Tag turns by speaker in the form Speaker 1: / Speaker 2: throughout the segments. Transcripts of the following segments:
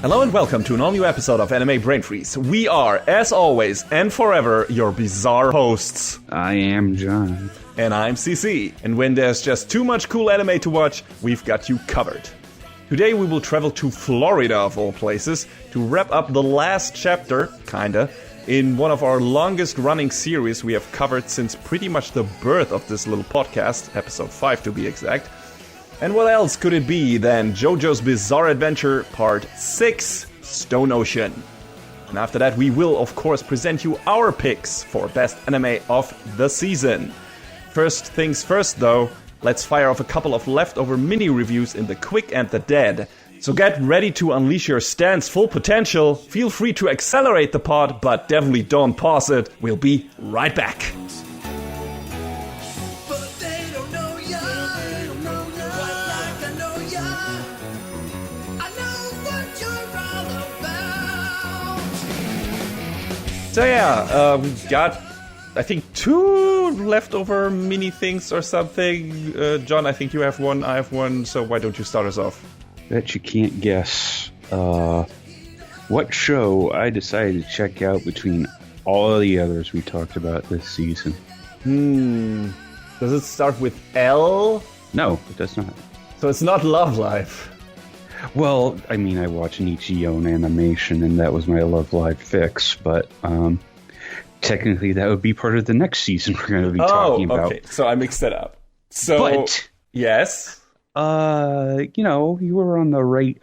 Speaker 1: Hello and welcome to an all-new episode of Anime Brain Freeze. We are, as always and forever, your bizarre hosts.
Speaker 2: I am John.
Speaker 1: And I'm CC. And when there's just too much cool anime to watch, we've got you covered. Today we will travel to Florida, of all places, to wrap up the last chapter, kinda, in one of our longest-running series we have covered since pretty much the birth of this little podcast, episode 5 to be exact. And what else could it be than JoJo's Bizarre Adventure Part 6, Stone Ocean. And after that we will of course present you our picks for best anime of the season. First things first though, let's fire off a couple of leftover mini-reviews in the quick and the dead. So get ready to unleash your stand's full potential, feel free to accelerate the pod, but definitely don't pause it. We'll be right back. So yeah, we got, I think, 2 leftover mini things or something. John, I think you have one, I have one, so why don't you start us off?
Speaker 2: Bet you can't guess what show I decided to check out between all of the others we talked about this season.
Speaker 1: Does it start with L?
Speaker 2: No, it does not.
Speaker 1: So it's not Love Live.
Speaker 2: Well, I mean, I watched Nichijou Animation, and that was my Love Live fix, but technically that would be part of the next season we're going to be talking about.
Speaker 1: Okay, so I mixed it up. So,
Speaker 2: but,
Speaker 1: yes?
Speaker 2: you were on the right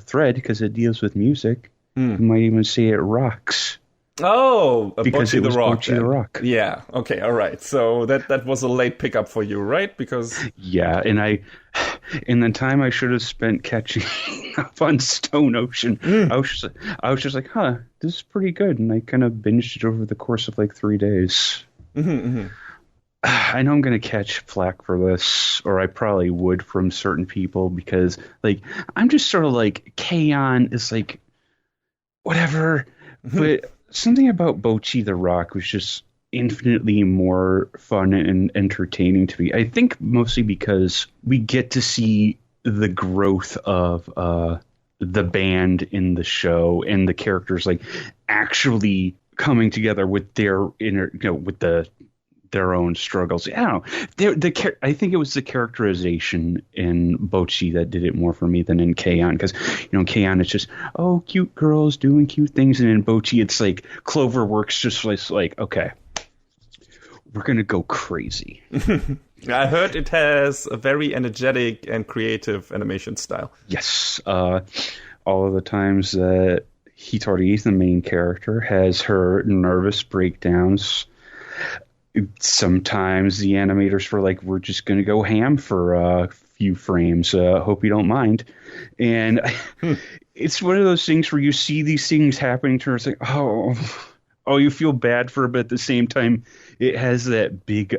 Speaker 2: thread because it deals with music. You might even say it rocks.
Speaker 1: Oh,
Speaker 2: because
Speaker 1: Bocchi the Rock.
Speaker 2: Bocchi the Rock.
Speaker 1: Yeah, okay, all right. So that was a late pickup for you, right? Because
Speaker 2: yeah, and in the time I should have spent catching up on Stone Ocean, I was just like, this is pretty good, and I kind of binged it over the course of like 3 days. I know I'm going to catch flack for this, or I probably would from certain people, because like I'm just sort of like K-On! Is like whatever, but something about Bocchi the Rock was just infinitely more fun and entertaining to me. I think mostly because we get to see the growth of the band in the show and the characters like actually coming together with their inner, with their own struggles. I don't know. I think it was the characterization in Bocchi that did it more for me than in K-On! Because, K-On! It's just, cute girls doing cute things. And in Bocchi, it's like Cloverworks just like, okay, we're going to go crazy.
Speaker 1: I heard it has a very energetic and creative animation style.
Speaker 2: Yes. All of the times that Hitori, the main character, has her nervous breakdowns, sometimes the animators were like, we're just going to go ham for a few frames. Hope you don't mind. And it's one of those things where you see these things happening to her. It's like, you feel bad for her, but at the same time, it has that big,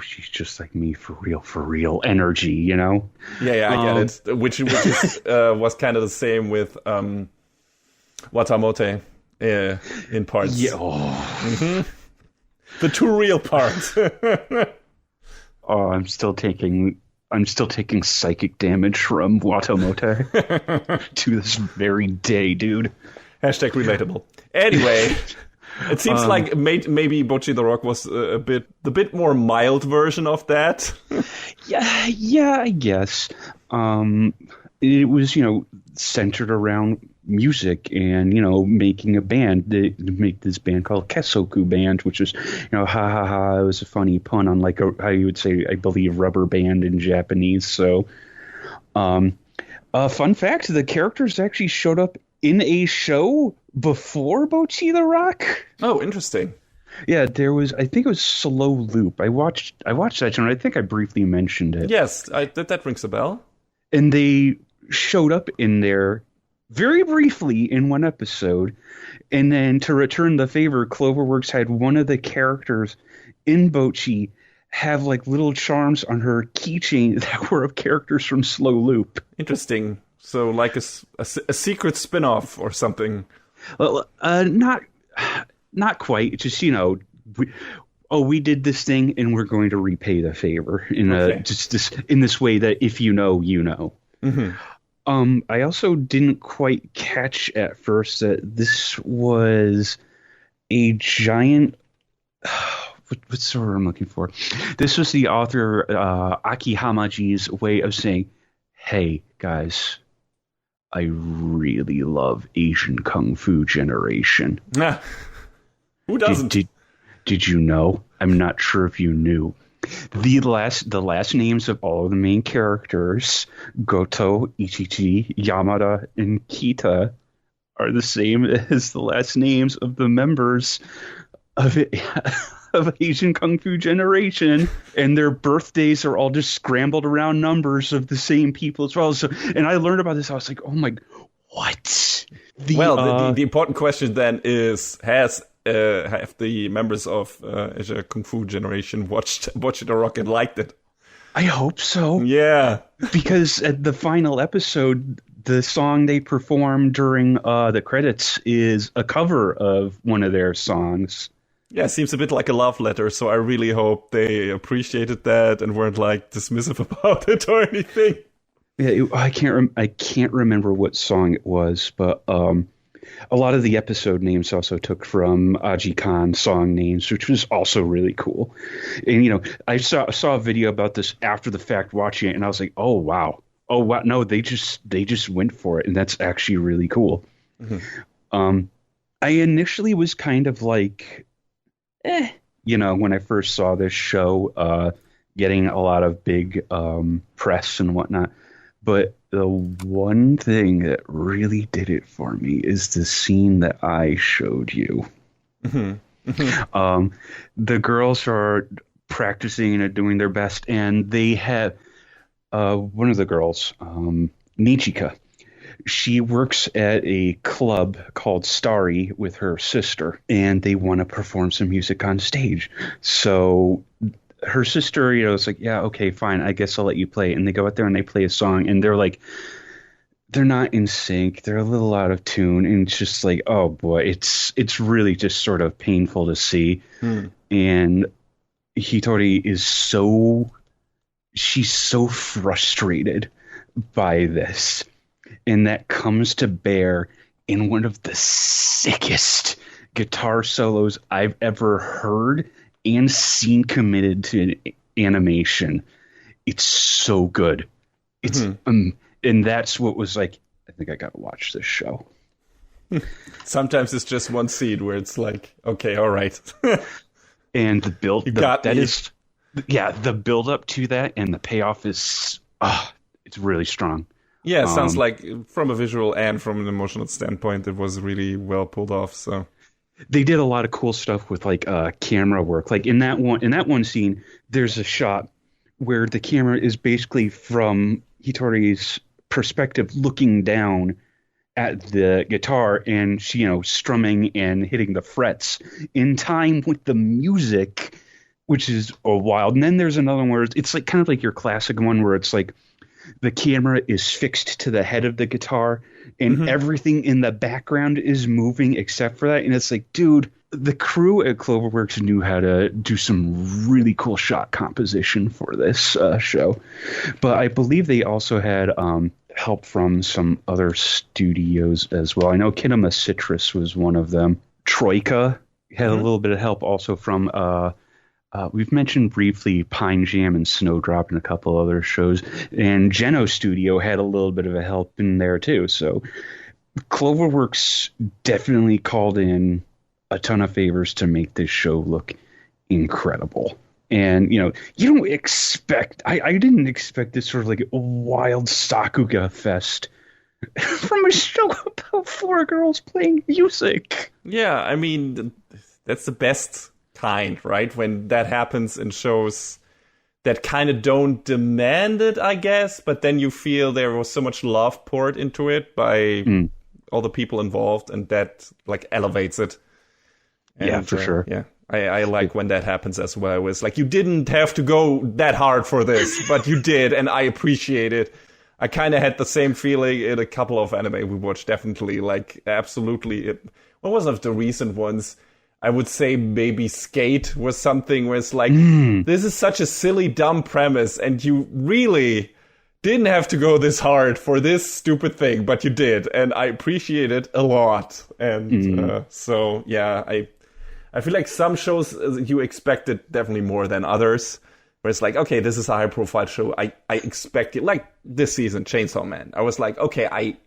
Speaker 2: she's just like me for real energy, Yeah, I
Speaker 1: get it. Which is, was kind of the same with Watamote in parts.
Speaker 2: Yeah.
Speaker 1: The too real part.
Speaker 2: I'm still taking psychic damage from Watamote to this very day, dude.
Speaker 1: Hashtag relatable. Anyway, it seems like maybe Bocchi the Rock was the bit more mild version of that.
Speaker 2: yeah, I guess. It was, centered around music and, making a band. They make this band called Kesoku Band, which is, it was a funny pun on like how you would say, I believe, rubber band in Japanese. So, fun fact, the characters actually showed up in a show before Bocchi the Rock.
Speaker 1: Oh, interesting.
Speaker 2: Yeah, I think it was Slow Loop. I watched that show, and I think I briefly mentioned it.
Speaker 1: Yes, that rings a bell.
Speaker 2: And they showed up in there very briefly in one episode, and then to return the favor, Cloverworks had one of the characters in Bocchi have like little charms on her keychain that were of characters from Slow Loop.
Speaker 1: Interesting. So like a secret spin-off or something.
Speaker 2: Well, not quite. Just, we did this thing and we're going to repay the favor in in this way that if you know, you know. I also didn't quite catch at first that this was a giant. What's the word I'm looking for? This was the author Aki Hamaji's way of saying, "Hey guys, I really love Asian Kung Fu Generation."
Speaker 1: Nah, who doesn't?
Speaker 2: Did you know? I'm not sure if you knew. The last names of all of the main characters, Goto, Ichichi, Yamada, and Kita, are the same as the last names of the members of of Asian Kung Fu Generation, and their birthdays are all just scrambled around numbers of the same people as well. So, and I learned about this. I was like, oh my, what?
Speaker 1: The important question then is, have the members of Asia Kung Fu Generation watched Bocchi the Rock and liked it?
Speaker 2: I hope so.
Speaker 1: Yeah.
Speaker 2: Because at the final episode, the song they perform during the credits is a cover of one of their songs.
Speaker 1: Yeah, it seems a bit like a love letter, so I really hope they appreciated that and weren't like dismissive about it or anything.
Speaker 2: Yeah, I can't remember what song it was, but a lot of the episode names also took from Aji Khan song names, which was also really cool. And I saw a video about this after the fact, watching it, and I was like, oh wow, no, they just went for it, and that's actually really cool. Mm-hmm. I initially was kind of like, when I first saw this show, getting a lot of big press and whatnot. But the one thing that really did it for me is the scene that I showed you. Mm-hmm. Mm-hmm. The girls are practicing and doing their best, and they have one of the girls, Nichika. She works at a club called Starry with her sister, and they want to perform some music on stage. So her sister, is like, yeah, okay, fine, I guess I'll let you play. And they go out there and they play a song, and they're not in sync. They're a little out of tune, and it's just like, oh boy, it's really just sort of painful to see. And Hitori she's so frustrated by this. And that comes to bear in one of the sickest guitar solos I've ever heard and seen committed to animation. It's so good. It's and that's what was like, I think I gotta watch this show.
Speaker 1: Sometimes it's just one scene where it's like, okay, all right.
Speaker 2: And the build the build up to that and the payoff is it's really strong.
Speaker 1: Yeah, it sounds like from a visual and from an emotional standpoint, it was really well pulled off. So
Speaker 2: they did a lot of cool stuff with like camera work. Like in that one scene, there's a shot where the camera is basically from Hitori's perspective, looking down at the guitar, and she, strumming and hitting the frets in time with the music, which is wild. And then there's another one where it's like kind of like your classic one where it's like, the camera is fixed to the head of the guitar and everything in the background is moving except for that. And it's like, dude, the crew at Cloverworks knew how to do some really cool shot composition for this show. But I believe they also had help from some other studios as well. I know Kinema Citrus was one of them. Troika had a little bit of help also from we've mentioned briefly Pine Jam and Snowdrop and a couple other shows, and Geno Studio had a little bit of a help in there too. So Cloverworks definitely called in a ton of favors to make this show look incredible. And, you don't expect, I didn't expect this sort of like wild Sakuga fest from a show about 4 girls playing music.
Speaker 1: Yeah, I mean, that's the best kind, right? When that happens in shows that kind of don't demand it, I guess, but then you feel there was so much love poured into it by all the people involved, and that like elevates it. And,
Speaker 2: yeah, for sure.
Speaker 1: Yeah, I like when that happens as well. It's like, you didn't have to go that hard for this, but you did, and I appreciate it. I kind of had the same feeling in a couple of anime we watched, definitely, like, absolutely. What was of the recent ones? I would say maybe Skate was something where it's like, this is such a silly, dumb premise, and you really didn't have to go this hard for this stupid thing, but you did, and I appreciate it a lot. And so, yeah, I feel like some shows you expected definitely more than others. Where it's like, okay, this is a high-profile show. I expect it. Like this season, Chainsaw Man. I was like, okay, I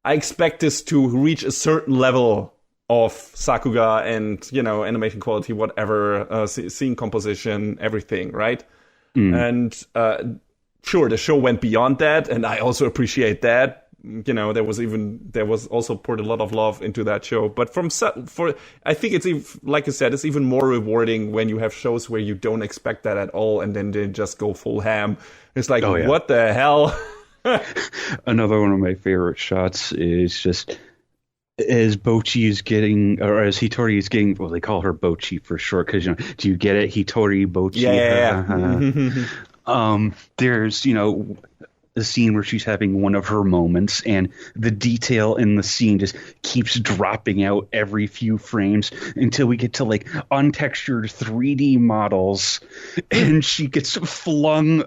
Speaker 1: expect this to reach a certain level of Sakuga and, animation quality, whatever, scene composition, everything, right? And sure, the show went beyond that, and I also appreciate that. There was also poured a lot of love into that show. But I think it's, like you said, it's even more rewarding when you have shows where you don't expect that at all, and then they just go full ham. It's like, what the hell?
Speaker 2: Another one of my favorite shots is just as Bocchi is getting, or as Hitori is getting, well, they call her Bocchi for short, because, do you get it? Hitori, Bocchi.
Speaker 1: Yeah.
Speaker 2: There's, the scene where she's having one of her moments, and the detail in the scene just keeps dropping out every few frames until we get to like untextured 3D models, and she gets flung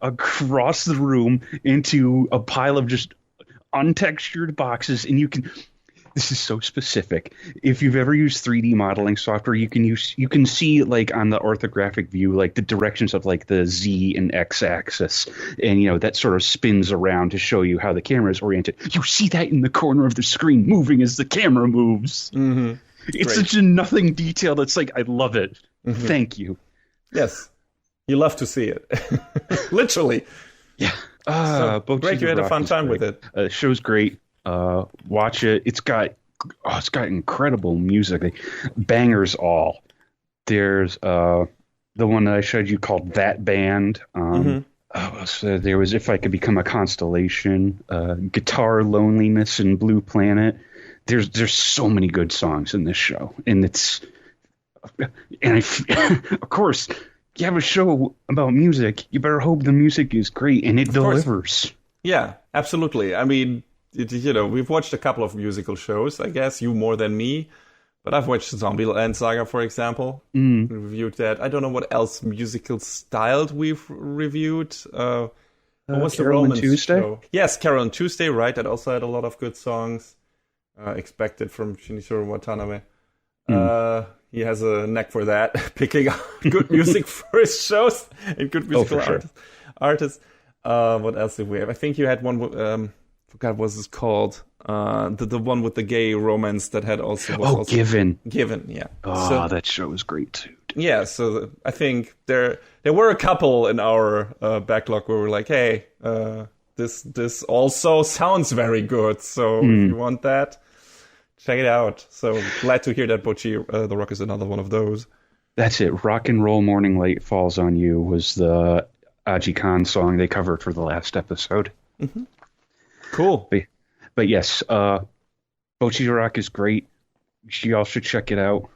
Speaker 2: across the room into a pile of just untextured boxes, and this is so specific. If you've ever used 3D modeling software, you can see like on the orthographic view, like the directions of like the Z and X axis, and that sort of spins around to show you how the camera is oriented. You see that in the corner of the screen moving as the camera moves.
Speaker 1: Mm-hmm.
Speaker 2: It's such a nothing detail that's like, I love it. Mm-hmm. Thank you.
Speaker 1: Yes, you love to see it. Literally.
Speaker 2: Yeah.
Speaker 1: Great, you had a fun time with it.
Speaker 2: The show's great. Watch it. It's got incredible music, like, bangers all. There's the one that I showed you called That Band. So there was If I Could Become a Constellation, Guitar Loneliness, and Blue Planet. There's so many good songs in this show, and of course, you have a show about music, you better hope the music is great and it delivers.
Speaker 1: Yeah, absolutely. I mean, we've watched a couple of musical shows, I guess, you more than me. But I've watched Zombieland Saga, for example. We reviewed that. I don't know what else musical styled we've reviewed. What was the
Speaker 2: Carol
Speaker 1: Romance
Speaker 2: and Tuesday?
Speaker 1: show? Yes, Carol and Tuesday, right. That also had a lot of good songs. Expected from Shinichiro Watanabe. He has a knack for that, picking out good music for his shows and good musical artists. What else did we have? I think you had one... forgot what it's called. The one with the gay romance that had also...
Speaker 2: Given.
Speaker 1: Given, yeah.
Speaker 2: That show was great too.
Speaker 1: Yeah, so I think there were a couple in our backlog where we're like, hey, this also sounds very good. So if you want that, check it out. So glad to hear that Bocchi the Rock is another one of those.
Speaker 2: That's it. Rock and Roll Morning Light Falls on You was the Aji Khan song they covered for the last episode.
Speaker 1: Mm-hmm. Cool.
Speaker 2: But yes, Bocchi the Rock is great. You all should check it out.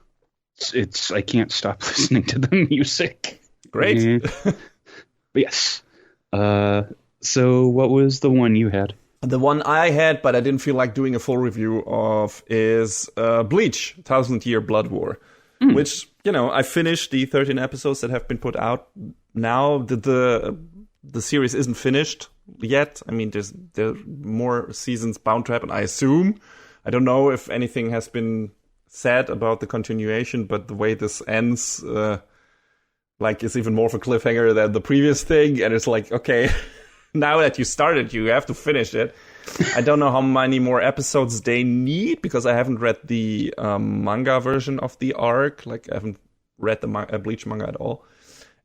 Speaker 2: It's I can't stop listening to the music.
Speaker 1: Great.
Speaker 2: But yes. So what was the one you had?
Speaker 1: The one I had, but I didn't feel like doing a full review of, is Bleach, 1000-Year Blood War, which, I finished the 13 episodes that have been put out. Now the series isn't finished yet. I mean, there are more seasons bound to happen, I assume. I don't know if anything has been said about the continuation, but the way this ends, it's even more of a cliffhanger than the previous thing. And it's like, okay, now that you started, you have to finish it. I don't know how many more episodes they need, because I haven't read the manga version of the arc. I haven't read the Bleach manga at all.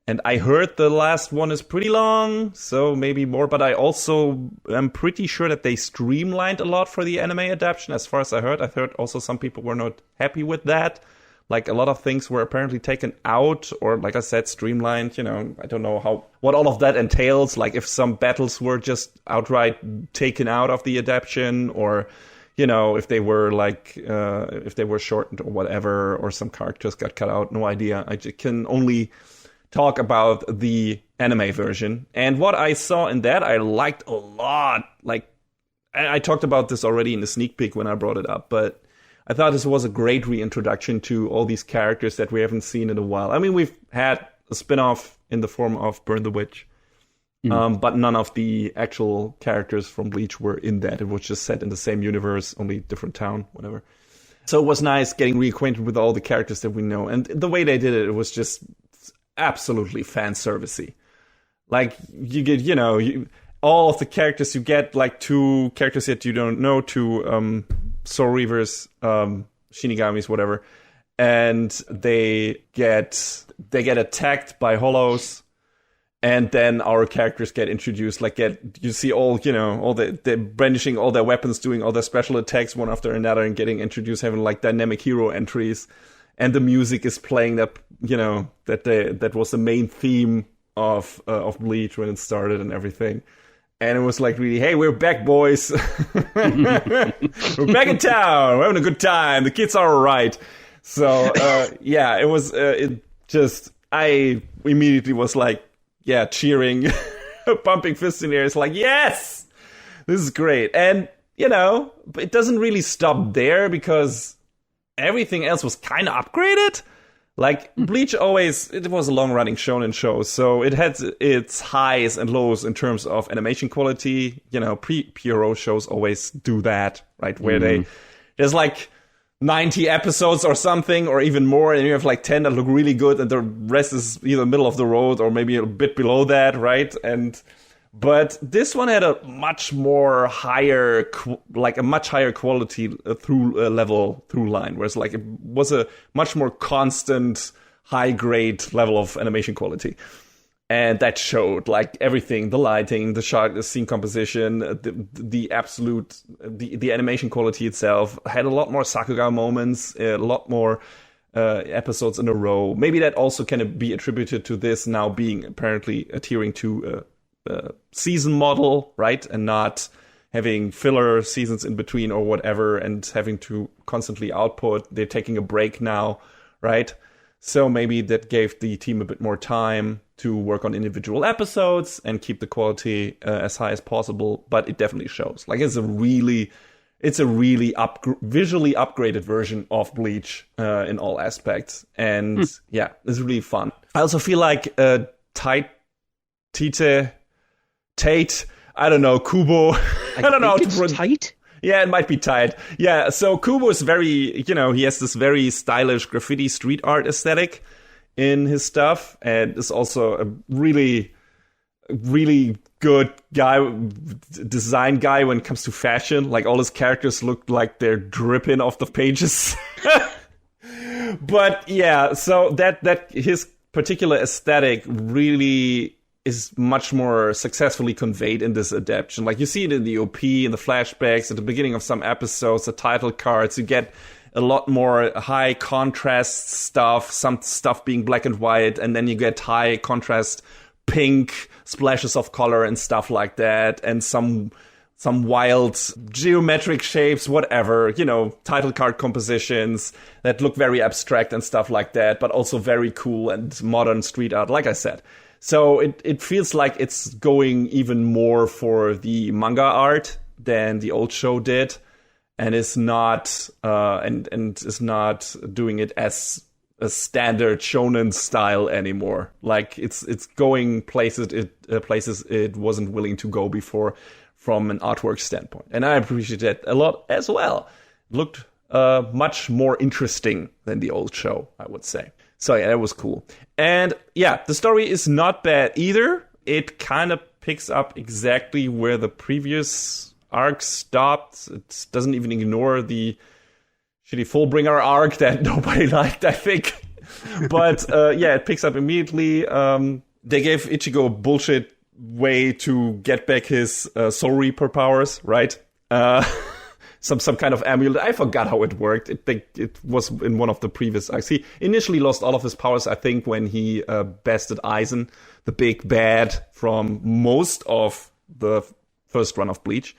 Speaker 1: And I heard the last one is pretty long, so maybe more. But I also am pretty sure that they streamlined a lot for the anime adaptation, as far as I heard. I heard also some people were not happy with that. A lot of things were apparently taken out, or like I said, streamlined. I don't know what all of that entails. If some battles were just outright taken out of the adaptation, or if they were if they were shortened or whatever, or some characters got cut out. No idea. I can only talk about the anime version. And what I saw in that, I liked a lot. I talked about this already in the sneak peek when I brought it up, but I thought this was a great reintroduction to all these characters that we haven't seen in a while. I mean, we've had a spin-off in the form of Burn the Witch. But none of the actual characters from Bleach were in that. It was just set in the same universe, only different town, whatever. So it was nice getting reacquainted with all the characters that we know. And the way they did it, it was just absolutely fan servicey. Like, you get, all of the characters, you get like 2 characters that you don't know, 2 Soul Reavers, Shinigamis, whatever. And they get attacked by hollows. And then our characters get introduced, you see all they're brandishing all their weapons, doing all their special attacks one after another and getting introduced, having like dynamic hero entries. And the music is playing that was the main theme of Bleach when it started and everything. And it was like, really, hey, we're back, boys. We're back in town. We're having a good time. The kids are all right. So, it was, I immediately was like, cheering, pumping fists in the air. It's like, yes, this is great. And, it doesn't really stop there because everything else was kind of upgraded. Like, Bleach it was a long-running shonen show, so it had its highs and lows in terms of animation quality. Pre-PRO shows always do that, right? Where there's like 90 episodes or something, or even more, and you have like 10 that look really good, and the rest is either middle of the road or maybe a bit below that, right? But this one had a much more higher, quality through line, whereas like it was a much more constant, high grade level of animation quality. And that showed, like, everything, the lighting, the shot, the scene composition, the animation quality itself had a lot more Sakuga moments, a lot more episodes in a row. Maybe that also can be attributed to this now being apparently adhering to a season model, right? And not having filler seasons in between or whatever and having to constantly output. They're taking a break now, right? So maybe that gave the team a bit more time to work on individual episodes and keep the quality as high as possible. But it definitely shows. Like, it's a really visually upgraded version of Bleach in all aspects. And it's really fun. I also feel like Tate, I don't know, Kubo. I don't know how to pronounce.
Speaker 2: Tight?
Speaker 1: Yeah, it might be tight. Yeah, so Kubo is very, he has this very stylish graffiti street art aesthetic in his stuff, and is also a really, really good design guy when it comes to fashion. Like, all his characters look like they're dripping off the pages. But yeah, so that his particular aesthetic really is much more successfully conveyed in this adaptation. Like, you see it in the OP, in the flashbacks, at the beginning of some episodes, the title cards. You get a lot more high contrast stuff, some stuff being black and white, and then you get high contrast pink splashes of color and stuff like that, and some wild geometric shapes, whatever, title card compositions that look very abstract and stuff like that, but also very cool and modern street art, like I said. So it feels like it's going even more for the manga art than the old show did, and is not and is not doing it as a standard shonen style anymore. Like, it's going places it wasn't willing to go before from an artwork standpoint, and I appreciate that a lot as well. It looked much more interesting than the old show, I would say. So yeah, that was cool. And yeah, the story is not bad either. It kind of picks up exactly where the previous arc stopped. It doesn't even ignore the shitty Fullbringer arc that nobody liked, I think. But it picks up immediately. They gave Ichigo a bullshit way to get back his Soul Reaper powers, right? Some kind of amulet. I forgot how it worked. It was in one of the previous arcs. He initially lost all of his powers, I think, when he bested Aizen, the big bad from most of the first run of Bleach.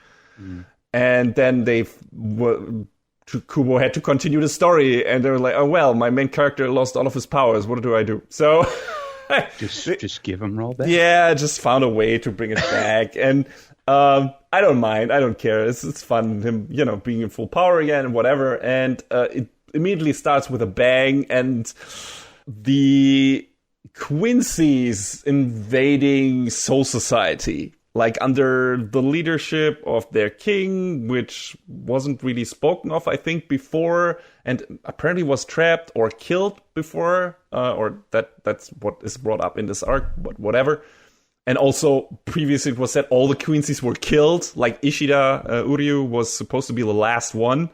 Speaker 1: And then Kubo had to continue the story, and they were like, oh, well, my main character lost all of his powers. What do I do? So
Speaker 2: just give him roll back.
Speaker 1: Yeah, just found a way to bring it back. And I don't mind. I don't care. It's fun, him, being in full power again and whatever. And it immediately starts with a bang, and the Quincy's invading Soul Society, like under the leadership of their king, which wasn't really spoken of, I think, before, and apparently was trapped or killed before, or that's what is brought up in this arc, but whatever. And also, previously it was said all the Quincy's were killed, like Ishida Uryu was supposed to be the last one,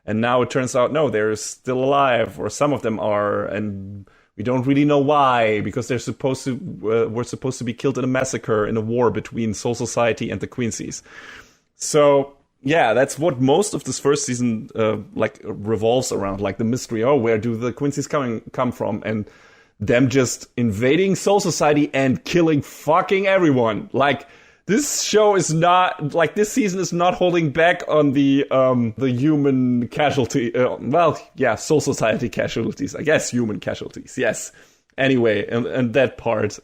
Speaker 1: and now it turns out, no, they're still alive, or some of them are, and we don't really know why, because they're supposed to were supposed to be killed in a massacre in a war between Soul Society and the Quincy's. So yeah, that's what most of this first season like revolves around, like the mystery. Oh, where do the Quincy's come from? And them just invading Soul Society and killing fucking everyone. Like, this show is not, like, this season is not holding back on the human casualty. Soul Society casualties. I guess human casualties, yes. Anyway, and that part.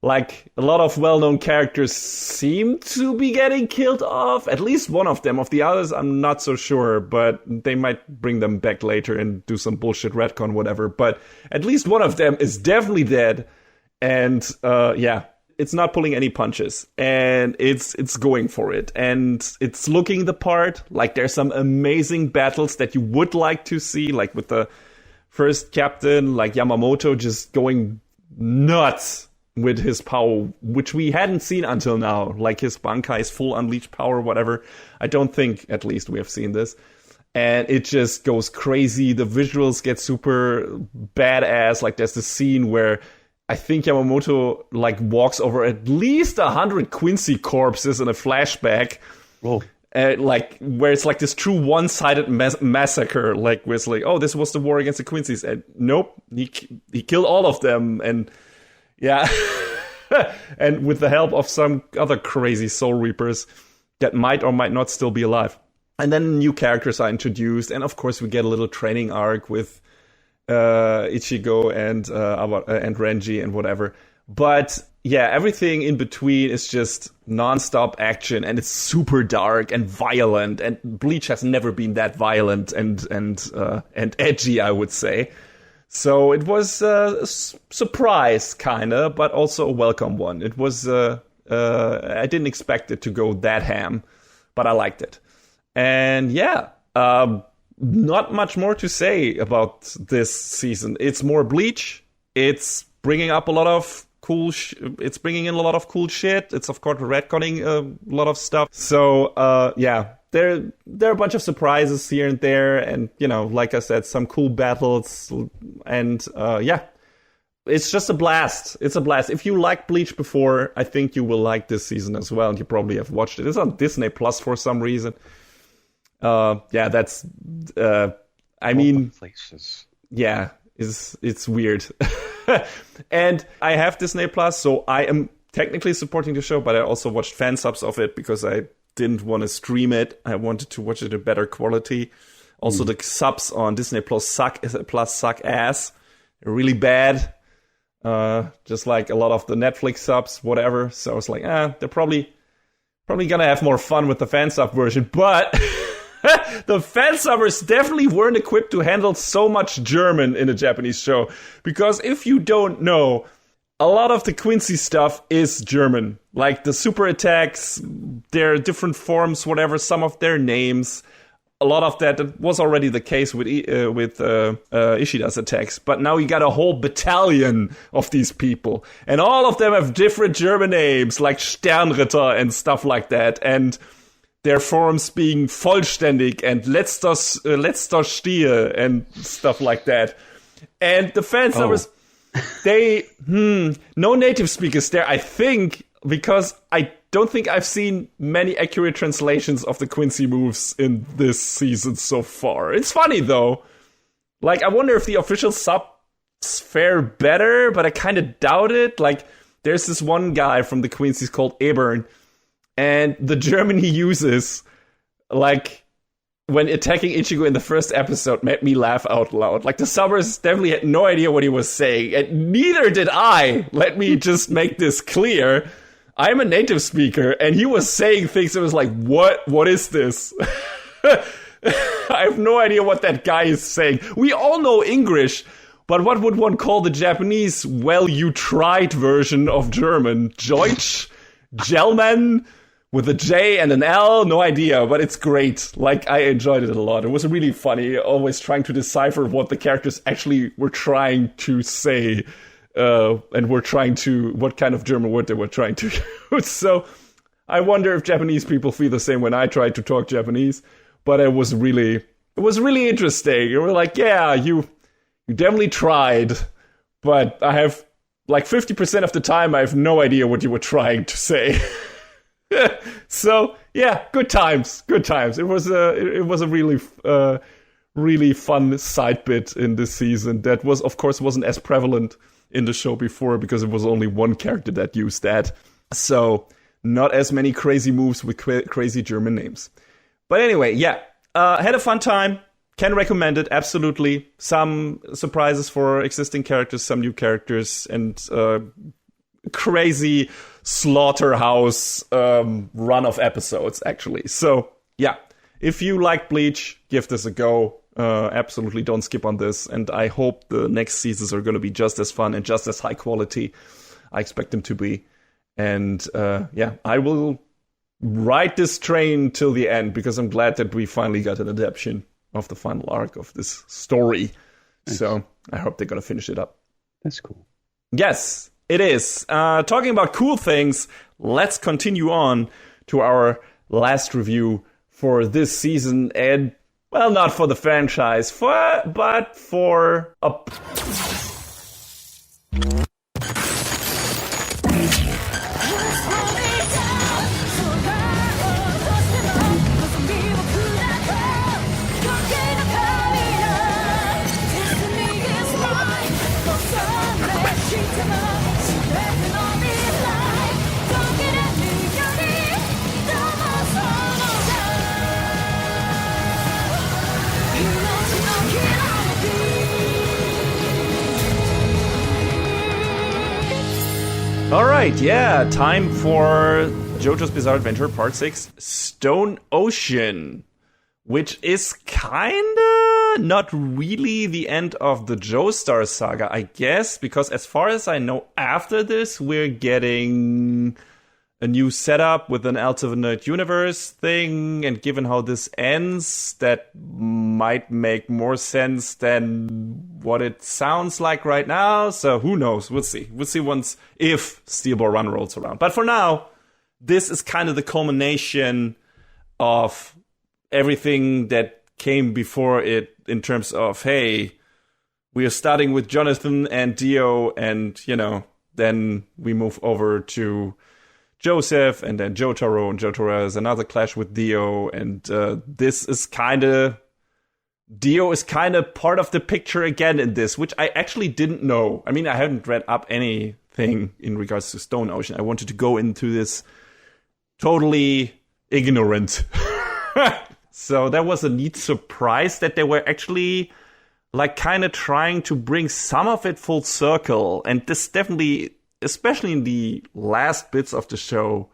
Speaker 1: Like, a lot of well-known characters seem to be getting killed off. At least one of them. Of the others, I'm not so sure, but they might bring them back later and do some bullshit retcon, whatever. But at least one of them is definitely dead. And, it's not pulling any punches, and it's going for it, and it's looking the part. Like, there's some amazing battles that you would like to see, like with the first captain, like Yamamoto, just going nuts with his power, which we hadn't seen until now, like his Bankai's full unleashed power, whatever. I don't think, at least, we have seen this. And it just goes crazy. The visuals get super badass. Like, there's the scene where I think Yamamoto like walks over at least 100 Quincy corpses in a flashback.
Speaker 2: Whoa.
Speaker 1: Like, where it's like this true one-sided massacre. Like, where it's like, oh, this was the war against the Quincy's. And nope, he killed all of them. And yeah. And with the help of some other crazy Soul Reapers that might or might not still be alive. And then new characters are introduced. And of course, we get a little training arc with Ichigo and Renji and whatever. But yeah, everything in between is just non-stop action, and it's super dark and violent. And Bleach has never been that violent and edgy, I would say. So it was a surprise, kinda, but also a welcome one. It was I didn't expect it to go that ham, but I liked it. And yeah. Not much more to say about this season. It's more Bleach. It's bringing up a lot of cool. It's bringing in a lot of cool shit. It's of course retconning a lot of stuff. So there are a bunch of surprises here and there, and like I said, some cool battles, and it's just a blast. It's a blast. If you liked Bleach before, I think you will like this season as well, and you probably have watched it. It's on Disney Plus for some reason. That's, I mean,
Speaker 2: places.
Speaker 1: Yeah, it's weird. And I have Disney Plus, so I am technically supporting the show, but I also watched fan subs of it because I didn't want to stream it. I wanted to watch it in better quality. Also, the subs on Disney Plus suck ass. They're really bad. Just like a lot of the Netflix subs, whatever. So I was like, they're probably gonna have more fun with the fan sub version, but the fan subbers definitely weren't equipped to handle so much German in a Japanese show. Because if you don't know, a lot of the Quincy stuff is German. Like the super attacks, their different forms, whatever, some of their names. A lot of that was already the case with Ishida's attacks. But now you got a whole battalion of these people. And all of them have different German names, like Sternritter and stuff like that. And their forms being vollständig and letzter Stier and stuff like that. And the fan subbers, they, no native speakers there, I think, because I don't think I've seen many accurate translations of the Quincy moves in this season so far. It's funny, though. Like, I wonder if the official subs fare better, but I kind of doubt it. Like, there's this one guy from the Quincy's called Ebern, and the German he uses, like, when attacking Ichigo in the first episode, made me laugh out loud. Like, the subbers definitely had no idea what he was saying, and neither did I. Let me just make this clear. I'm a native speaker, and he was saying things that was like, what is this? I have no idea what that guy is saying. We all know English, But what would one call the Japanese, well, you tried version of German? Deutsch? Gelman? With a J and an L? No idea, but it's great. Like, I enjoyed it a lot. It was really funny, always trying to decipher what the characters actually were trying to say. And what kind of German word they were trying to use. So, I wonder if Japanese people feel the same when I try to talk Japanese. But it was really interesting. You were like, yeah, you definitely tried, but I have, like, 50% of the time, I have no idea what you were trying to say. So, yeah, good times. It was a really fun side bit in this season that wasn't as prevalent in the show before because it was only one character that used that. So, not as many crazy moves with crazy German names. But anyway, yeah, had a fun time. Can recommend it, absolutely. Some surprises for existing characters, some new characters, and crazy slaughterhouse run of episodes, actually. So, yeah, if you like Bleach, give this a go. Absolutely don't skip on this. And I hope the next seasons are going to be just as fun and just as high quality. I expect them to be. And, yeah, I will ride this train till the end because I'm glad that we finally got an adaptation of the final arc of this story. Nice. So I hope they're going to finish it up.
Speaker 2: That's cool.
Speaker 1: Yes, it is. Talking about cool things, let's continue on to our last review for this season. And, well, not for the franchise, but for a... All right, yeah, time for JoJo's Bizarre Adventure Part 6, Stone Ocean, which is kinda not really the end of the Joestar saga, I guess, because as far as I know, after this, we're getting a new setup with an alternate universe thing, and given how this ends, that might make more sense than what it sounds like right now. So who knows? We'll see. We'll see if Steel Ball Run rolls around. But for now, this is kind of the culmination of everything that came before it in terms of, hey, we are starting with Jonathan and Dio, and, then we move over to Joseph, and then Jotaro, and Jotaro has another clash with Dio, and this is Dio is kind of part of the picture again in this, which I actually didn't know. I mean, I hadn't read up anything in regards to Stone Ocean. I wanted to go into this totally ignorant. So that was a neat surprise that they were actually like kind of trying to bring some of it full circle, and this definitely, especially in the last bits of the show,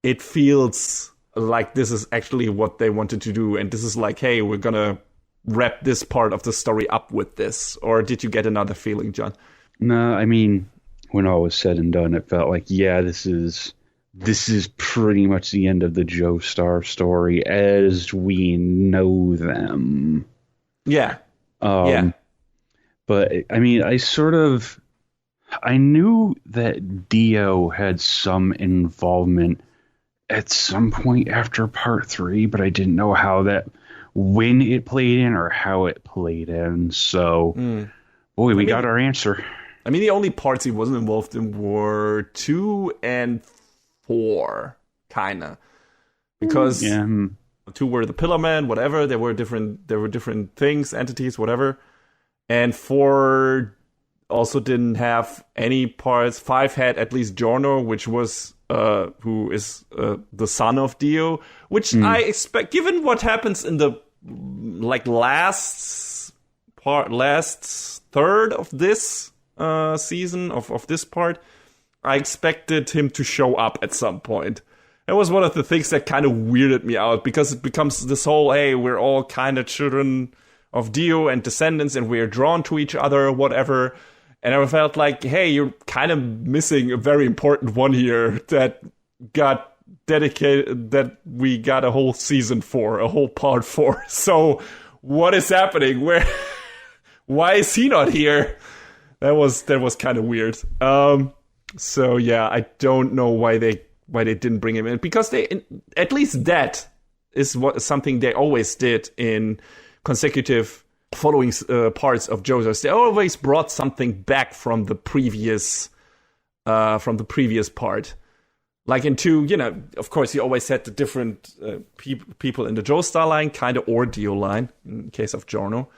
Speaker 1: it feels like this is actually what they wanted to do. And this is like, hey, we're going to wrap this part of the story up with this. Or did you get another feeling, John?
Speaker 2: No, I mean, when all was said and done, it felt like, yeah, this is pretty much the end of the Joestar story as we know them.
Speaker 1: Yeah.
Speaker 2: Yeah. But, I mean, I knew that Dio had some involvement at some point after part 3, but I didn't know when it played in or how it played in. So, we got our answer.
Speaker 1: I mean, the only parts he wasn't involved in were 2 and 4, kinda. Because 2 were the Pillar Man, whatever. There were different things, entities, whatever. And 4 also didn't have any parts. 5 had at least Giorno, which was who is the son of Dio, which I expect, given what happens in the last third of this season of this part, I expected him to show up at some point. That was one of the things that kind of weirded me out, because it becomes this whole, hey, we're all kind of children of Dio and descendants, and we're drawn to each other or whatever. And I felt like, hey, you're kind of missing a very important one here that got dedicated, that we got a whole season for, a whole part for. So what is happening? Why is he not here? That was kind of weird. So yeah, I don't know why they didn't bring him in, because at least that is something they always did in consecutive following parts of JoJo's. They always brought something back from the previous part. Like in 2, of course, you always had the different people in the Joestar line, kind of, or Dio line, in case of Giorno.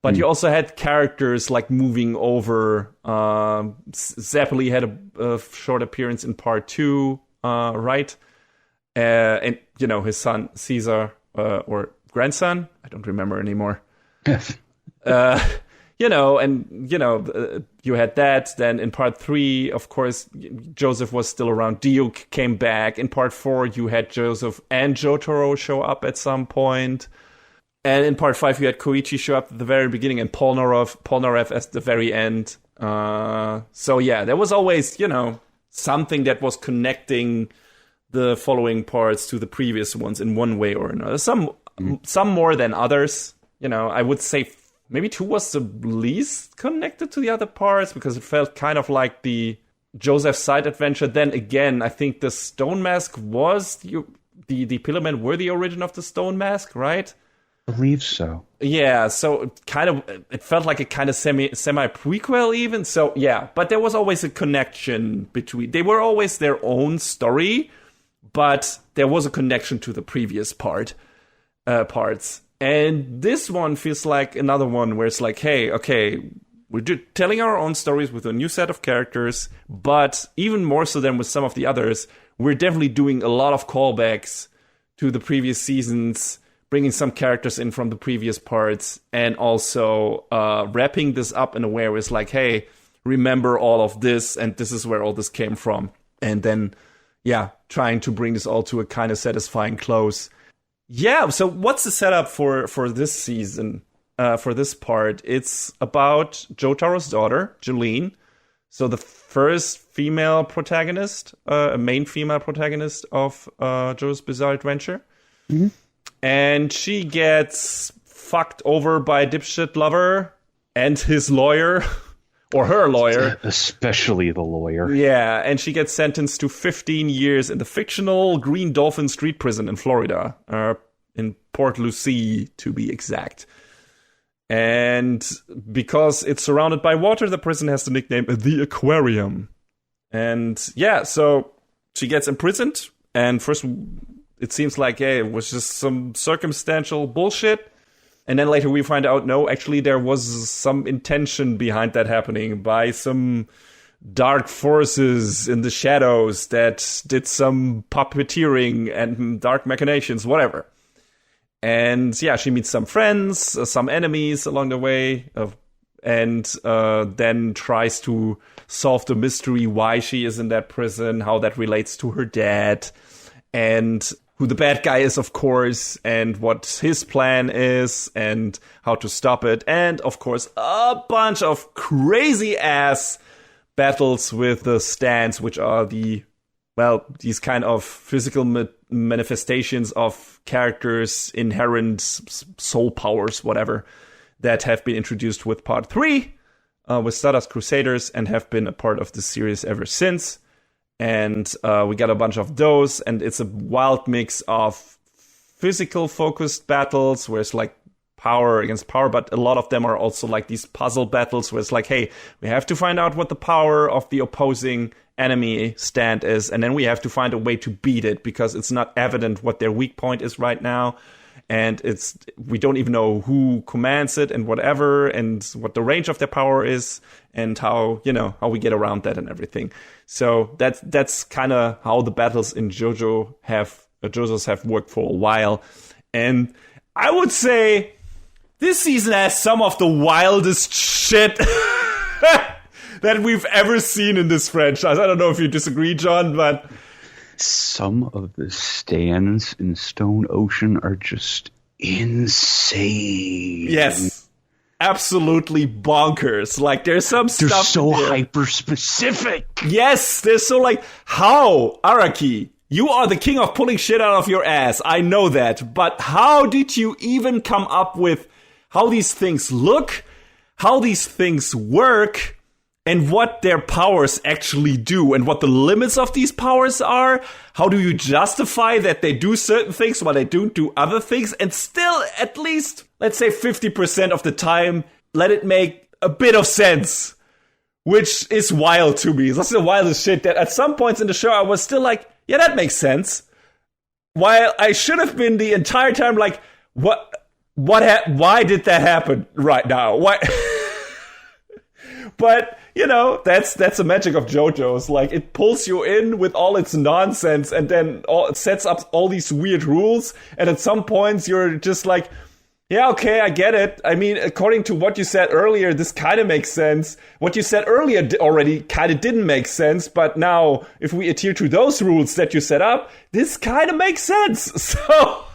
Speaker 1: But you also had characters like moving over. Zeppeli had a short appearance in part 2, right? And, his son, Caesar, or grandson, I don't remember anymore.
Speaker 2: Yes.
Speaker 1: You had that. Then in part 3, of course, Joseph was still around. Dio came back. In part 4, you had Joseph and Jotaro show up at some point. And in part 5, you had Koichi show up at the very beginning and Polnareff at the very end. So yeah, there was always, something that was connecting the following parts to the previous ones in one way or another. Some more than others. I would say maybe 2 was the least connected to the other parts, because it felt kind of like the Joseph side adventure. Then again, I think the Stone Mask was the Pillar Men were the origin of the Stone Mask, right?
Speaker 2: I believe so.
Speaker 1: Yeah, so it felt like a kind of semi prequel even. So yeah, but there was always a connection between. They were always their own story, but there was a connection to the previous parts. And this one feels like another one where it's like, hey, okay, we're telling our own stories with a new set of characters, but even more so than with some of the others, we're definitely doing a lot of callbacks to the previous seasons, bringing some characters in from the previous parts, and also wrapping this up in a way where it's like, hey, remember all of this, and this is where all this came from. And then, yeah, trying to bring this all to a kind of satisfying close. Yeah, so what's the setup for this season, for this part? It's about Jotaro's daughter, Jeline. So the first female protagonist, a main female protagonist of JoJo's Bizarre Adventure. Mm-hmm. And she gets fucked over by a dipshit lover and his lawyer, or her lawyer.
Speaker 2: Especially the lawyer.
Speaker 1: Yeah, and she gets sentenced to 15 years in the fictional Green Dolphin Street Prison in Florida, in Port Lucie, to be exact. And because it's surrounded by water, the prison has the nickname The Aquarium. And yeah, so she gets imprisoned, and first it seems like, hey, it was just some circumstantial bullshit. And then later we find out, no, actually there was some intention behind that happening by some dark forces in the shadows that did some puppeteering and dark machinations, whatever. And yeah, she meets some friends, some enemies along the way, and then tries to solve the mystery why she is in that prison, how that relates to her dad, and who the bad guy is, of course, and what his plan is, and how to stop it. And, of course, a bunch of crazy-ass battles with the stands, which are these kind of physical manifestations of characters' inherent soul powers, whatever, that have been introduced with Part 3, with Stardust Crusaders, and have been a part of the series ever since. And we got a bunch of those, and it's a wild mix of physical-focused battles, where it's like power against power, but a lot of them are also like these puzzle battles, where it's like, hey, we have to find out what the power of the opposing enemy stand is, and then we have to find a way to beat it, because it's not evident what their weak point is right now, and we don't even know who commands it and whatever, and what the range of their power is, and how we get around that and everything. So that's kind of how the battles in JoJo's have worked for a while. And I would say this season has some of the wildest shit that we've ever seen in this franchise. I don't know if you disagree, John, but
Speaker 2: some of the stands in Stone Ocean are just insane.
Speaker 1: Yes. absolutely bonkers. Like, there's some
Speaker 2: They're
Speaker 1: stuff.
Speaker 2: so hyper specific.
Speaker 1: Yes, they're so like, how, Araki? You are the king of pulling shit out of your ass. I know that. But how did you even come up with how these things look, how these things work, and what their powers actually do, and what the limits of these powers are? How do you justify that they do certain things while they don't do other things? And still, at least, let's say 50% of the time, let it make a bit of sense. Which is wild to me. That's the wildest shit that at some points in the show I was still like, yeah, that makes sense. While I should have been the entire time like, why did that happen right now? Why? But, you know, that's the magic of JoJo's. Like, it pulls you in with all its nonsense and then it sets up all these weird rules. And at some points you're just like, yeah, okay, I get it. I mean, according to what you said earlier, this kind of makes sense. What you said earlier already kind of didn't make sense. But now, if we adhere to those rules that you set up, this kind of makes sense. So,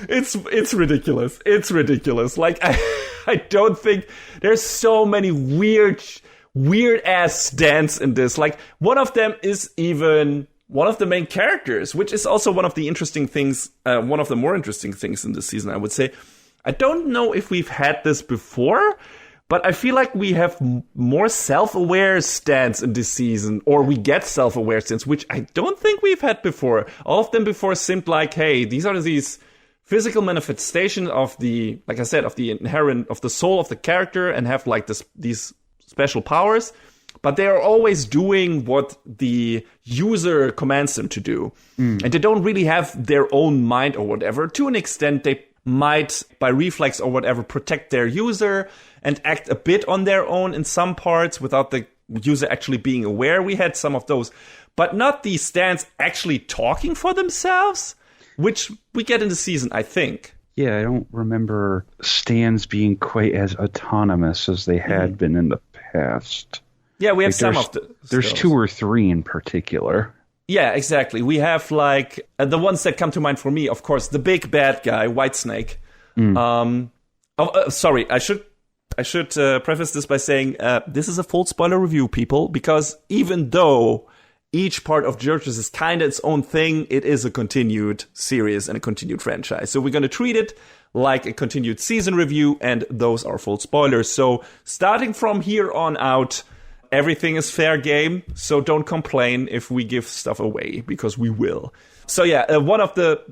Speaker 1: it's ridiculous. It's ridiculous. Like, I don't think there's so many weird ass stands in this. Like, one of them is even one of the main characters, which is also one of the interesting things, one of the more interesting things in this season, I would say. I don't know if we've had this before, but I feel like we have more self-aware stands in this season, or we get self-aware stands, which I don't think we've had before. All of them before seemed like, hey, these are these physical manifestations of the, like I said, of the inherent, of the soul of the character, and have like these special powers. But they are always doing what the user commands them to do. And they don't really have their own mind or whatever. To an extent, they might, by reflex or whatever, protect their user and act a bit on their own in some parts without the user actually being aware. We had some of those, but not these stands actually talking for themselves, which we get in the season, I think.
Speaker 2: Yeah, I don't remember stands being quite as autonomous as they had been in the past.
Speaker 1: Yeah, we have some of the...
Speaker 2: There's 2 or 3 in particular.
Speaker 1: Yeah, exactly. We have like the ones that come to mind for me, of course, the big bad guy, Whitesnake. Sorry, I should preface this by saying this is a full spoiler review, people, because even though each part of JoJo's is kind of its own thing, it is a continued series and a continued franchise. So we're going to treat it like a continued season review, and those are full spoilers. So starting from here on out, everything is fair game, so don't complain if we give stuff away, because we will. So yeah, one of the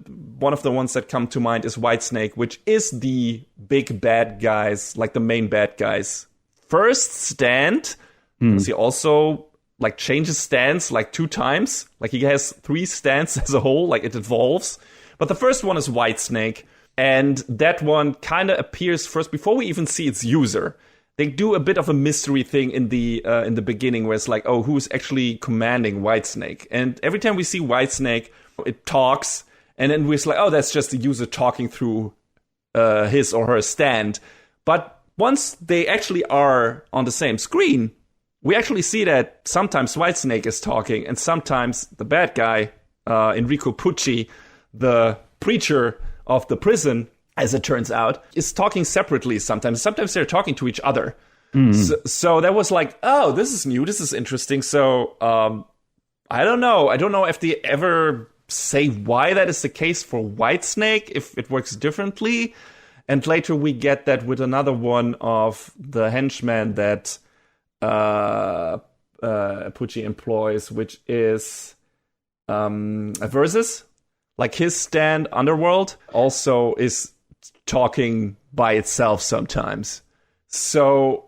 Speaker 1: ones that come to mind is Whitesnake, which is the big bad guys, like the main bad guys. First stand, because he also like changes stance like 2 times. Like he has 3 stands as a whole, like it evolves. But the first one is Whitesnake, and that one kind of appears first before we even see its user. They do a bit of a mystery thing in the beginning where it's like, oh, who's actually commanding Whitesnake? And every time we see Whitesnake, it talks, and then we're like, oh, that's just the user talking through his or her stand. But once they actually are on the same screen, we actually see that sometimes Whitesnake is talking, and sometimes the bad guy, Enrico Pucci, the preacher of the prison, as it turns out, is talking separately sometimes. Sometimes they're talking to each other. So that was like, oh, this is new, this is interesting. So I don't know. I don't know if they ever say why that is the case for Whitesnake, if it works differently. And later we get that with another one of the henchmen that Pucci employs, which is a Versus. Like his stand, Underworld, also is talking by itself sometimes. So,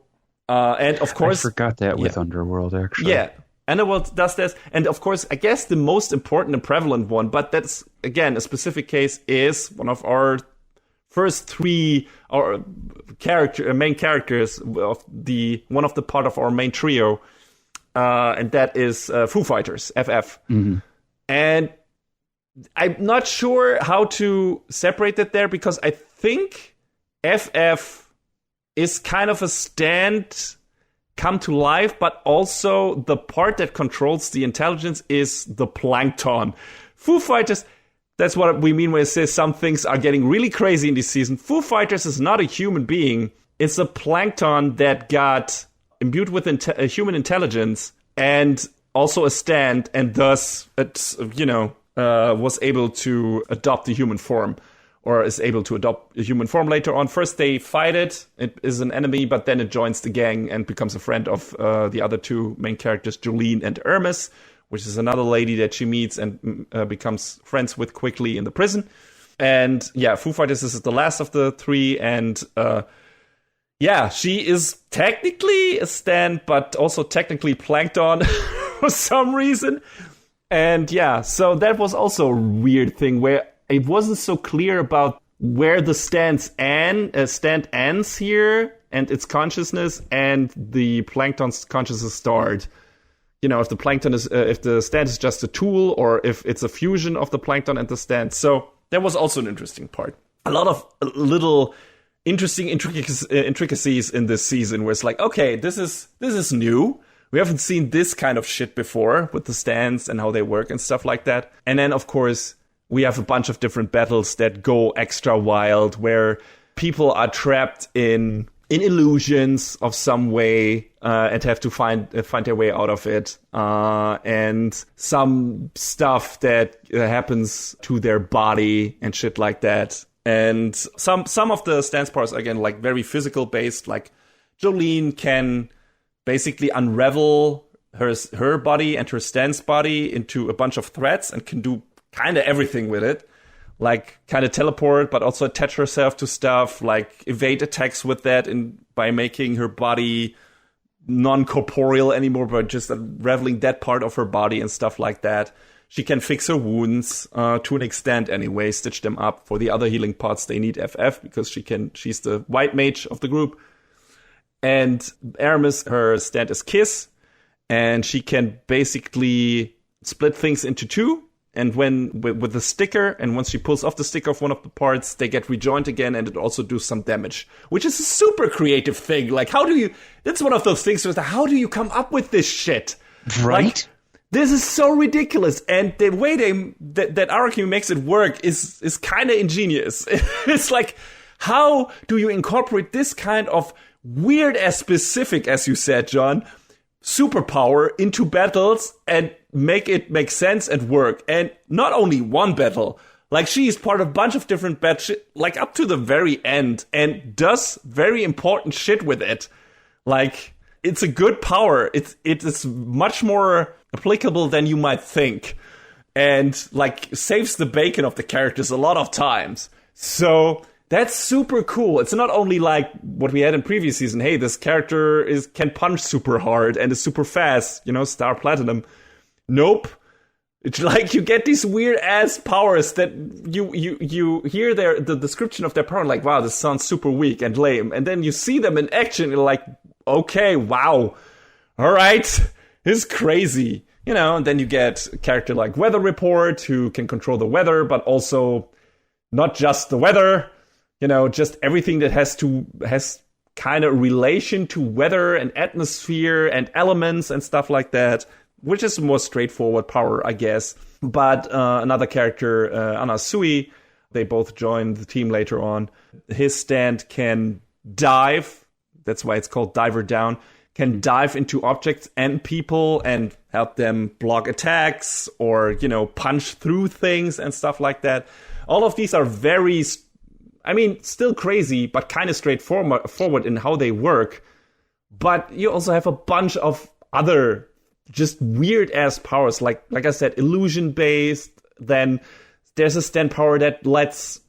Speaker 1: and of course...
Speaker 2: I forgot that with Underworld, actually.
Speaker 1: Yeah, Underworld does this. And of course, I guess the most important and prevalent one, but that's, again, a specific case, is one of our first 3 main characters of one of the part of our main trio, and that is Foo Fighters, FF. And I'm not sure how to separate that there, because I think FF is kind of a stand come to life, but also the part that controls the intelligence is the plankton. Foo Fighters, that's what we mean when it says some things are getting really crazy in this season. Foo Fighters is not a human being. It's a plankton that got imbued with human intelligence and also a stand, and thus it, was able to adopt the human form, or is able to adopt a human form later on. First they fight it is an enemy, but then it joins the gang and becomes a friend of the other two main characters, Jolene and Hermes, which is another lady that she meets and becomes friends with quickly in the prison. And yeah, Foo Fighters is the last of the three, and she is technically a stand, but also technically plankton for some reason. And yeah, so that was also a weird thing where it wasn't so clear about where the stand ends here and its consciousness and the plankton's consciousness start. If the plankton is, if the stand is just a tool, or if it's a fusion of the plankton and the stand. So that was also an interesting part. A lot of little interesting intricacies in this season where it's like, okay, this is new. We haven't seen this kind of shit before with the stands and how they work and stuff like that. And then, of course, we have a bunch of different battles that go extra wild, where people are trapped in illusions of some way and have to find their way out of it. And some stuff that happens to their body and shit like that. And some of the stance parts, again, like very physical based, like Jolene can basically unravel her body and her stance body into a bunch of threads and can do kind of everything with it. Like kind of teleport, but also attach herself to stuff, like evade attacks with that by making her body non-corporeal anymore, but just unraveling that part of her body and stuff like that. She can fix her wounds to an extent anyway, stitch them up. For the other healing parts, they need FF because she's the white mage of the group. And Aramis, her stand is Kiss, and she can basically split things into two. And with the sticker, and once she pulls off the sticker of one of the parts, they get rejoined again, and it also does some damage, which is a super creative thing. Like, that's one of those things where how do you come up with this shit?
Speaker 2: Right?
Speaker 1: Like, this is so ridiculous, and the way that Araki makes it work is kind of ingenious. It's like, how do you incorporate this kind of weird as specific, as you said, John, superpower into battles and make it make sense and work? And not only one battle, like she's part of a bunch of different battles, like up to the very end, and does very important shit with it. Like, it's a good power. It is much more applicable than you might think, and like saves the bacon of the characters a lot of times. So that's super cool. It's not only like what we had in previous season. Hey, this character can punch super hard and is super fast, Star Platinum. Nope. It's like you get these weird ass powers that you hear the description of their power, like, wow, this sounds super weak and lame. And then you see them in action, and you're like, okay, wow. All right. This is crazy. And then you get a character like Weather Report, who can control the weather, but also not just the weather, just everything that has kind of relation to weather and atmosphere and elements and stuff like that, which is a more straightforward power, I guess. But another character, Anasui, they both join the team later on. His stand can dive. That's why it's called Diver Down. Can dive into objects and people and help them block attacks or, punch through things and stuff like that. All of these are very, still crazy, but kind of straightforward in how they work. But you also have a bunch of other just weird ass powers, like I said, illusion based. Then there's a stand power that lets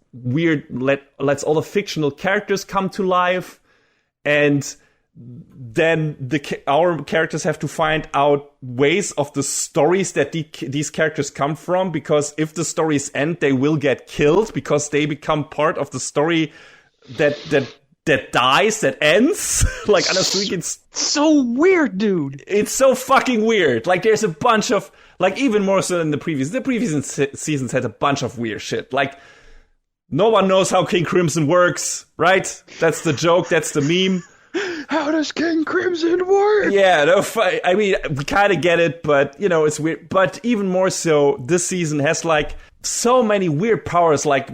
Speaker 1: all the fictional characters come to life, and then our characters have to find out ways of the stories that these characters come from, because if the stories end, they will get killed because they become part of the story that dies, that ends. Like, honestly, it's
Speaker 2: so weird, dude.
Speaker 1: It's so fucking weird. Like, there's a bunch of, like, even more so than the previous seasons had a bunch of weird shit. Like, no one knows how King Crimson works, right? That's the joke. That's the meme.
Speaker 2: How does King Crimson work?
Speaker 1: Yeah, we kind of get it, but, it's weird. But even more so, this season has, like, so many weird powers, like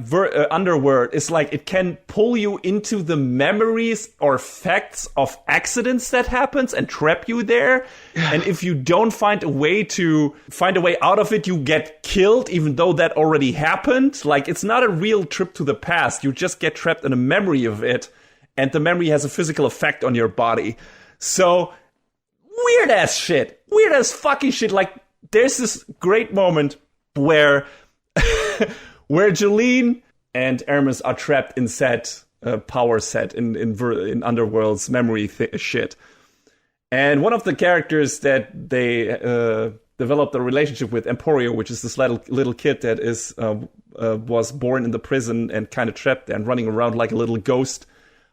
Speaker 1: Underworld. It's like it can pull you into the memories or facts of accidents that happens and trap you there. Yeah. And if you don't find a way out of it, you get killed, even though that already happened. Like, it's not a real trip to the past. You just get trapped in a memory of it, and the memory has a physical effect on your body. So, weird ass shit. Weird ass fucking shit. Like, there's this great moment where Jolene and Hermes are trapped in power set in Underworld's memory shit. And one of the characters that they developed a relationship with, Emporio, which is this little kid that was born in the prison and kind of trapped there and running around like a little ghost,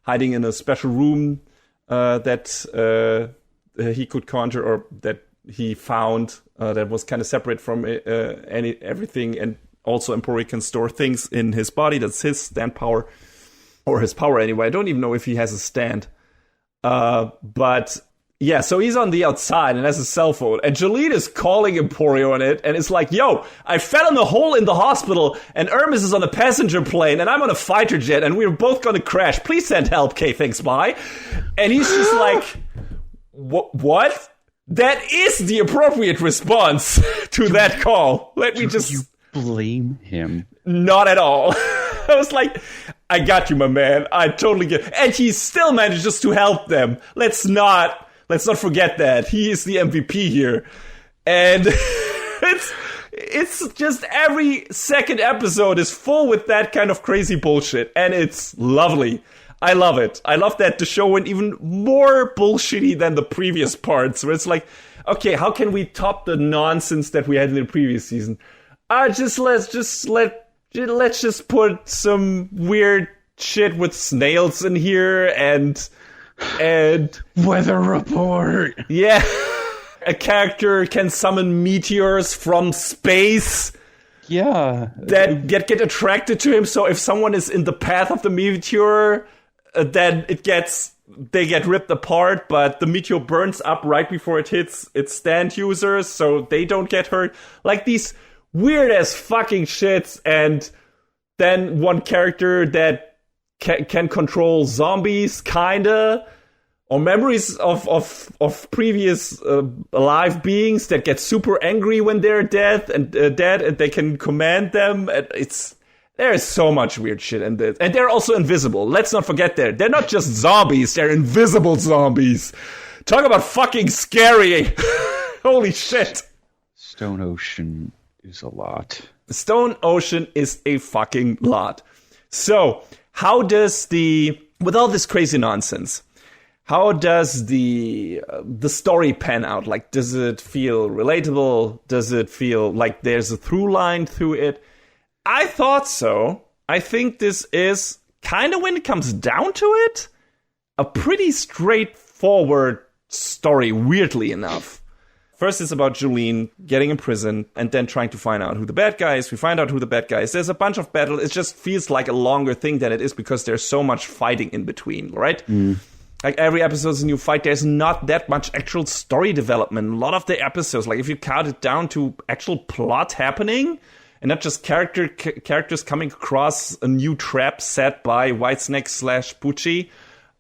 Speaker 1: hiding in a special room that he could conjure, or that he found that was kind of separate from everything. And also Emporio can store things in his body. That's his stand power, or his power anyway. I don't even know if he has a stand. But yeah, so he's on the outside and has a cell phone. And Jolene is calling Emporio on it. And it's like, yo, I fell in a hole in the hospital. And Hermes is on a passenger plane. And I'm on a fighter jet. And we're both going to crash. Please send help. Okay, thanks, bye. And he's just like, what? That is the appropriate response to that call. Let me just...
Speaker 2: You blame him.
Speaker 1: Not at all. I was like, I got you, my man. I totally get it. And he still manages to help them. Let's not forget that. He is the MVP here. And it's just every second episode is full with that kind of crazy bullshit. And it's lovely. I love it. I love that the show went even more bullshitty than the previous parts, where it's like, okay, how can we top the nonsense that we had in the previous season? Let's just put some weird shit with snails in here and
Speaker 2: weather report.
Speaker 1: Yeah. A character can summon meteors from space.
Speaker 2: Yeah.
Speaker 1: That get attracted to him. So if someone is in the path of the meteor, then they get ripped apart, but the meteor burns up right before it hits its stand users, so they don't get hurt. Like these weird ass fucking shits. And then one character that can control zombies, kinda, or memories of previous alive beings that get super angry when they're dead, and they can command them. And there is so much weird shit in this. And they're also invisible. Let's not forget that. They're not just zombies, they're invisible zombies. Talk about fucking scary. Holy shit.
Speaker 2: Stone Ocean is a lot.
Speaker 1: Stone Ocean is a fucking lot. So, how does with all this crazy nonsense, how does the story pan out? Like, does it feel relatable? Does it feel like there's a through line through it? I thought so. I think this is kind of, when it comes down to it, a pretty straightforward story, weirdly enough. First, it's about Jolene getting in prison and then trying to find out who the bad guy is. We find out who the bad guy is. There's a bunch of battle. It just feels like a longer thing than it is because there's so much fighting in between, right? Mm. Like every episode is a new fight. There's not that much actual story development. A lot of the episodes, like if you count it down to actual plot happening, and not just characters coming across a new trap set by Whitesnake / Bocchi.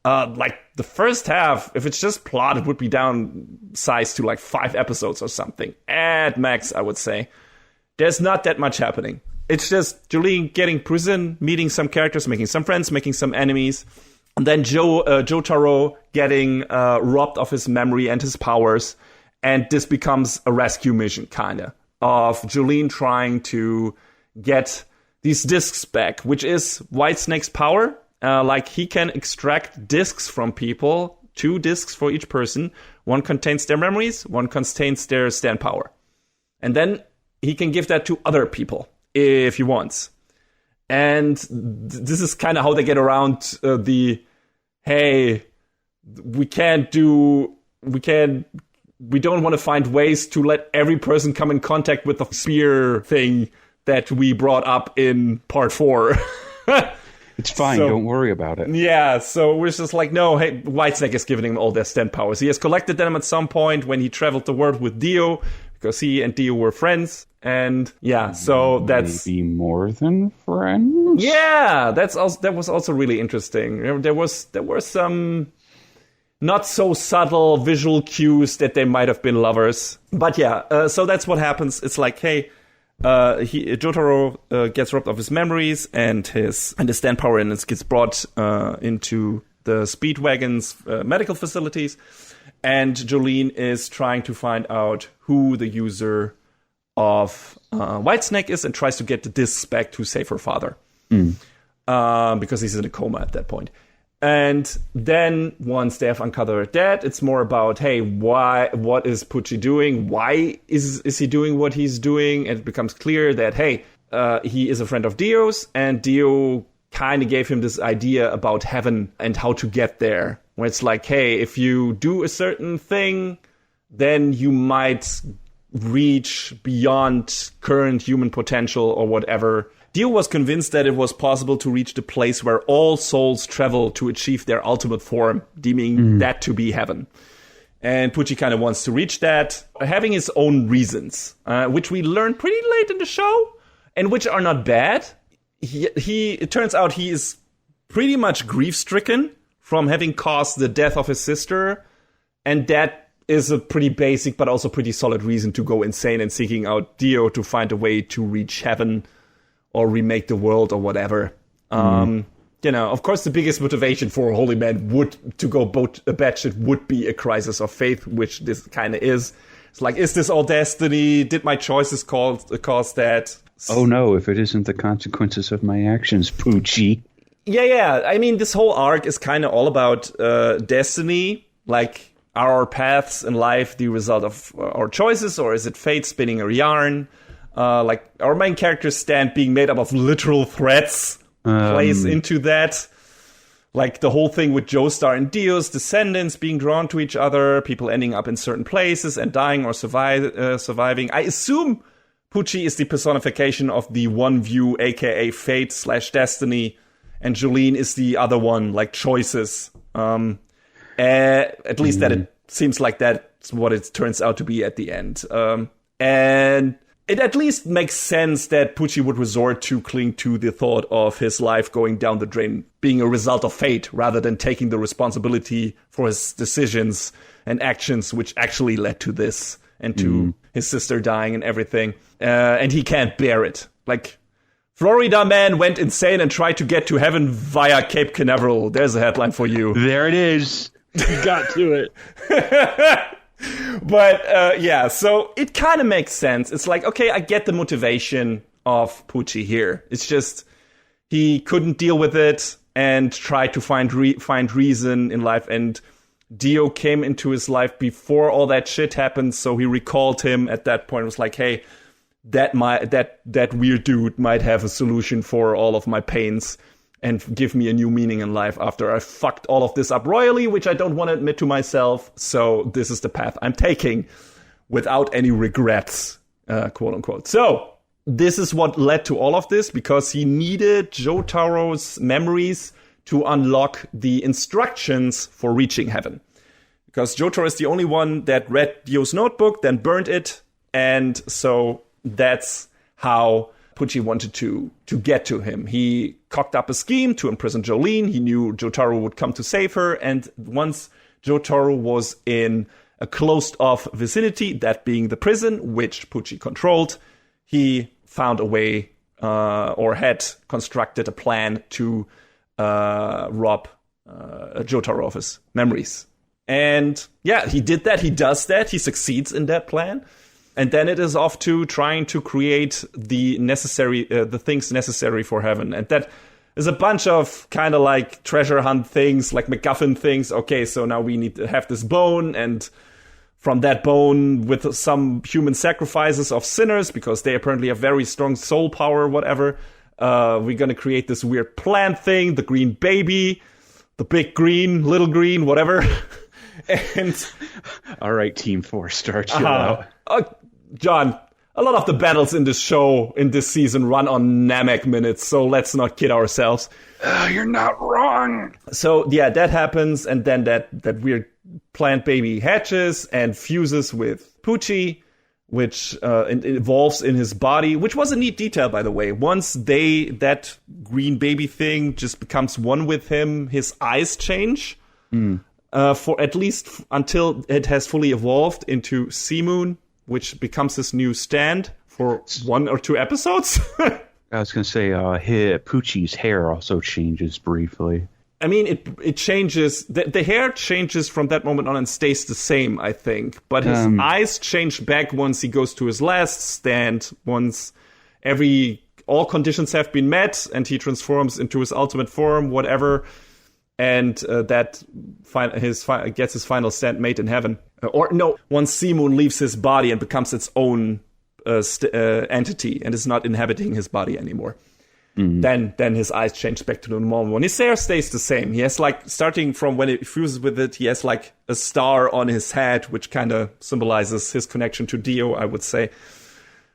Speaker 1: Like the first half, if it's just plot, it would be downsized to like 5 episodes or something. At max, I would say. There's not that much happening. It's just Jolene getting prison, meeting some characters, making some friends, making some enemies. And then Joestar getting robbed of his memory and his powers. And this becomes a rescue mission, kinda, of Jolene trying to get these discs back, which is Whitesnake's power. Like, he can extract discs from people, 2 discs for each person. One contains their memories, one contains their stand power. And then he can give that to other people if he wants. And this is kind of how they get around hey, we don't want to find ways to let every person come in contact with the spear thing that we brought up in part 4.
Speaker 2: It's fine, don't worry about it.
Speaker 1: Yeah, so we're just like, no, hey, Whitesnake is giving him all their stand powers. He has collected them at some point when he traveled the world with Dio, because he and Dio were friends. And yeah, so that's
Speaker 2: maybe more than friends.
Speaker 1: Yeah, that was also really interesting. There were some not so subtle visual cues that they might have been lovers. But yeah, so that's what happens. It's like, hey, Jotaro gets robbed of his memories and his stand power, and it gets brought into the Speedwagon's medical facilities. And Jolene is trying to find out who the user of Whitesnake is and tries to get the discs back to save her father. Because he's in a coma at that point. And then once they have uncovered that, it's more about, hey, what is Pucci doing? Why is he doing what he's doing? And it becomes clear that, hey, he is a friend of Dio's, and Dio kind of gave him this idea about heaven and how to get there. Where it's like, hey, if you do a certain thing, then you might reach beyond current human potential or whatever. Dio was convinced that it was possible to reach the place where all souls travel to achieve their ultimate form, deeming that to be heaven. And Pucci kind of wants to reach that, having his own reasons, which we learn pretty late in the show, and which are not bad. It turns out he is pretty much grief-stricken from having caused the death of his sister, and that is a pretty basic but also pretty solid reason to go insane and seeking out Dio to find a way to reach heaven or remake the world or whatever. Of course, the biggest motivation for a holy man to go batshit would be a crisis of faith, which this kind of is. It's like, is this all destiny? Did my choices cause that?
Speaker 2: Oh no, if it isn't the consequences of my actions, Pucci.
Speaker 1: Yeah. I mean, this whole arc is kind of all about destiny. Like, are our paths in life the result of our choices, or is it fate spinning a yarn? Like, our main character's stand being made up of literal threats plays into that. Like, the whole thing with Joestar and Dio's descendants being drawn to each other, people ending up in certain places and dying or surviving. I assume Pucci is the personification of the one view, aka fate/destiny, and Jolene is the other one, like choices. At least that it seems like that's what it turns out to be at the end. And it at least makes sense that Pucci would resort to cling to the thought of his life going down the drain being a result of fate, rather than taking the responsibility for his decisions and actions, which actually led to this and to his sister dying and everything. And he can't bear it. Like, Florida man went insane and tried to get to heaven via Cape Canaveral. There's a headline for you.
Speaker 2: There it is. You got to it.
Speaker 1: But yeah, so it kind of makes sense. It's like, okay, I get the motivation of Pucci here. It's just he couldn't deal with it and tried to find reason in life. And Dio came into his life before all that shit happened, so he recalled him at that point. It was like, hey, that weird dude might have a solution for all of my pains and give me a new meaning in life after I fucked all of this up royally, which I don't want to admit to myself. So this is the path I'm taking without any regrets, quote unquote. So this is what led to all of this, because he needed Jotaro's memories to unlock the instructions for reaching heaven. Because Jotaro is the only one that read Dio's notebook, then burned it. And so that's how Pucci wanted to get to him. He cocked up a scheme to imprison Jolene. He knew Jotaro would come to save her. And once Jotaro was in a closed-off vicinity, that being the prison, which Pucci controlled, he found a way or had constructed a plan to rob Jotaro of his memories. And yeah, he did that. He does that. He succeeds in that plan. And then it is off to trying to create the things necessary for heaven. And that is a bunch of kind of like treasure hunt things, like MacGuffin things. Okay, so now we need to have this bone, and from that bone, with some human sacrifices of sinners, because they apparently have very strong soul power, whatever, we're going to create this weird plant thing, the green baby, the big green, little green, whatever. And
Speaker 2: all right, Team 4-star, chill out.
Speaker 1: John, a lot of the battles in this show, in this season, run on Namek minutes, so let's not kid ourselves.
Speaker 2: You're not wrong.
Speaker 1: So, yeah, that happens, and then that weird plant baby hatches and fuses with Pucci. which it evolves in his body, which was a neat detail, by the way. Once that green baby thing just becomes one with him, his eyes change for at least until it has fully evolved into Sea Moon, which becomes his new stand for 1 or 2 episodes.
Speaker 2: I was going to say, Poochie's hair also changes briefly.
Speaker 1: I mean, it changes. The hair changes from that moment on and stays the same, I think. But his eyes change back once he goes to his last stand. Once all conditions have been met, and he transforms into his ultimate form, whatever, and gets his final stand made in heaven. Once Sea Moon leaves his body and becomes its own entity and is not inhabiting his body anymore. Then his eyes change back to the normal one. His hair stays the same. He has, like, starting from when it fuses with it, he has, like, a star on his head, which kind of symbolizes his connection to Dio, I would say,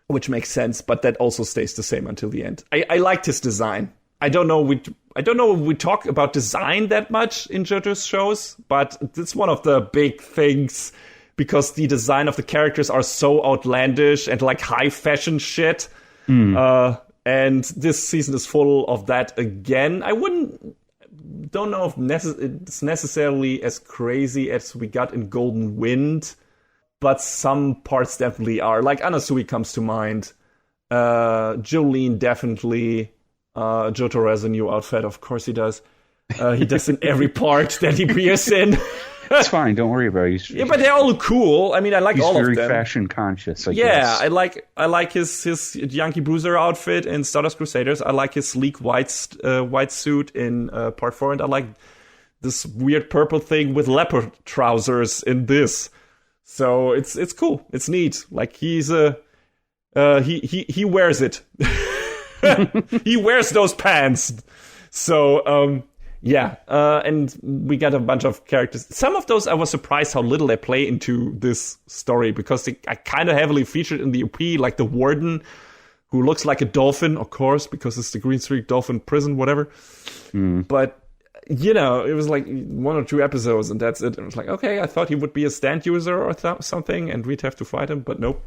Speaker 1: which makes sense, but that also stays the same until the end. I liked his design. I don't know if we talk about design that much in JoJo's shows, but it's one of the big things, because the design of the characters are so outlandish and, like, high fashion shit. And this season is full of that again. Don't know if it's necessarily as crazy as we got in Golden Wind, but some parts definitely are. Like, Anasui comes to mind. Jolene definitely. Jotaro has a new outfit, of course he does. He does in every part that he appears in.
Speaker 2: It's fine, don't worry about it.
Speaker 1: Yeah, but they all look cool. I mean, I like all of them.
Speaker 2: He's very fashion conscious, I
Speaker 1: guess.
Speaker 2: I
Speaker 1: like his Yankee Bruiser outfit in Stardust Crusaders. I like his sleek white suit in Part 4, and I like this weird purple thing with leopard trousers in this. So it's cool. It's neat. Like, he wears it. He wears those pants. So yeah, and we got a bunch of characters. Some of those, I was surprised how little they play into this story, because they are kind of heavily featured in the OP, like the warden, who looks like a dolphin, of course, because it's the Green Streak Dolphin prison, whatever. But, you know, it was like 1 or 2 episodes, and that's it. It was like, okay, I thought he would be a stand user or something, and we'd have to fight him, but nope.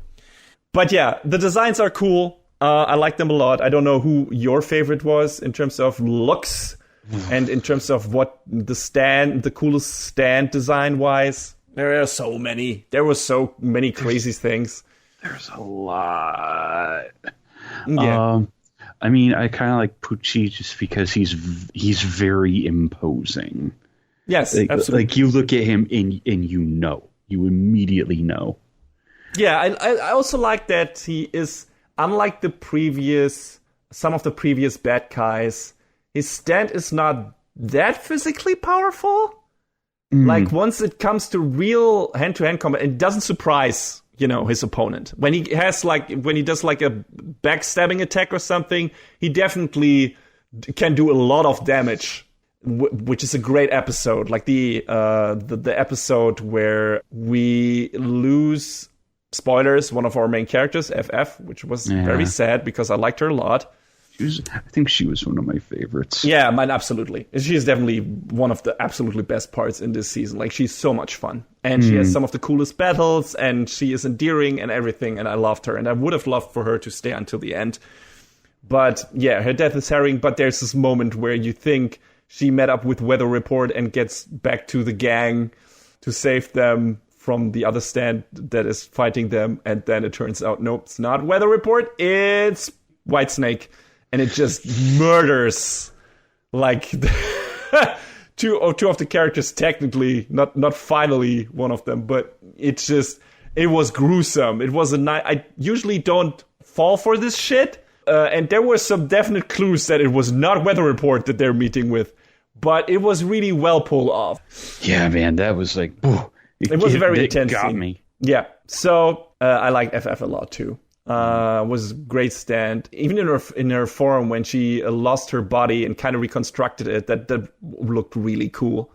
Speaker 1: But yeah, the designs are cool. I like them a lot. I don't know who your favorite was in terms of looks. And in terms of what the coolest stand design-wise, there are so many. There were so many crazy things.
Speaker 2: There's a lot.
Speaker 1: Yeah.
Speaker 2: I mean, I kind of like Pucci just because he's very imposing.
Speaker 1: Yes, absolutely.
Speaker 2: Like, you look at him and you immediately know.
Speaker 1: Yeah, I also like that he is, unlike some of the previous bad guys, his stand is not that physically powerful. Like, once it comes to real hand-to-hand combat, it doesn't surprise, his opponent. When he does like a backstabbing attack or something, he definitely can do a lot of damage, which is a great episode. Like the episode where we lose, spoilers, one of our main characters, FF, which was very sad because I liked her a lot.
Speaker 2: I think she was one of my favorites.
Speaker 1: Yeah, mine absolutely. She is definitely one of the absolutely best parts in this season. Like, she's so much fun. And she has some of the coolest battles, and she is endearing and everything, and I loved her. And I would have loved for her to stay until the end. But yeah, her death is harrowing, but there's this moment where you think she met up with Weather Report and gets back to the gang to save them from the other stand that is fighting them, and then it turns out, nope, it's not Weather Report, it's Whitesnake. And it just murders, like, two of the characters, technically, not finally one of them, but it was gruesome. It was I usually don't fall for this shit, and there were some definite clues that it was not Weather Report that they're meeting with, but it was really well pulled off.
Speaker 2: Yeah, man, that was like,
Speaker 1: it was a very intense
Speaker 2: got
Speaker 1: scene.
Speaker 2: me.
Speaker 1: Yeah, so I like FF a lot too. Was a great stand, even in her form when she lost her body and kind of reconstructed it. That looked really cool.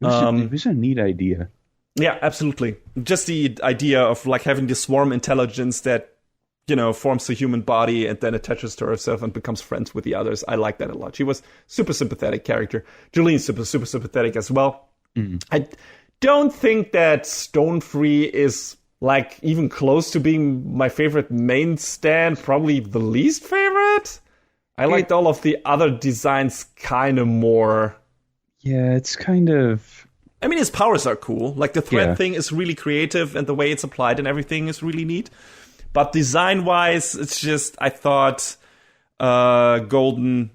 Speaker 2: It was a neat idea.
Speaker 1: Yeah, absolutely. Just the idea of, like, having this swarm intelligence that forms the human body and then attaches to herself and becomes friends with the others. I like that a lot. She was super sympathetic character. Jolene's super sympathetic as well. I don't think that Stone Free is like even close to being my favorite main stand, probably the least favorite. I liked all of the other designs kind of more.
Speaker 2: Yeah, it's kind of...
Speaker 1: I mean, his powers are cool. Like, the thread thing is really creative, and the way it's applied and everything is really neat. But design-wise, it's just, I thought... Golden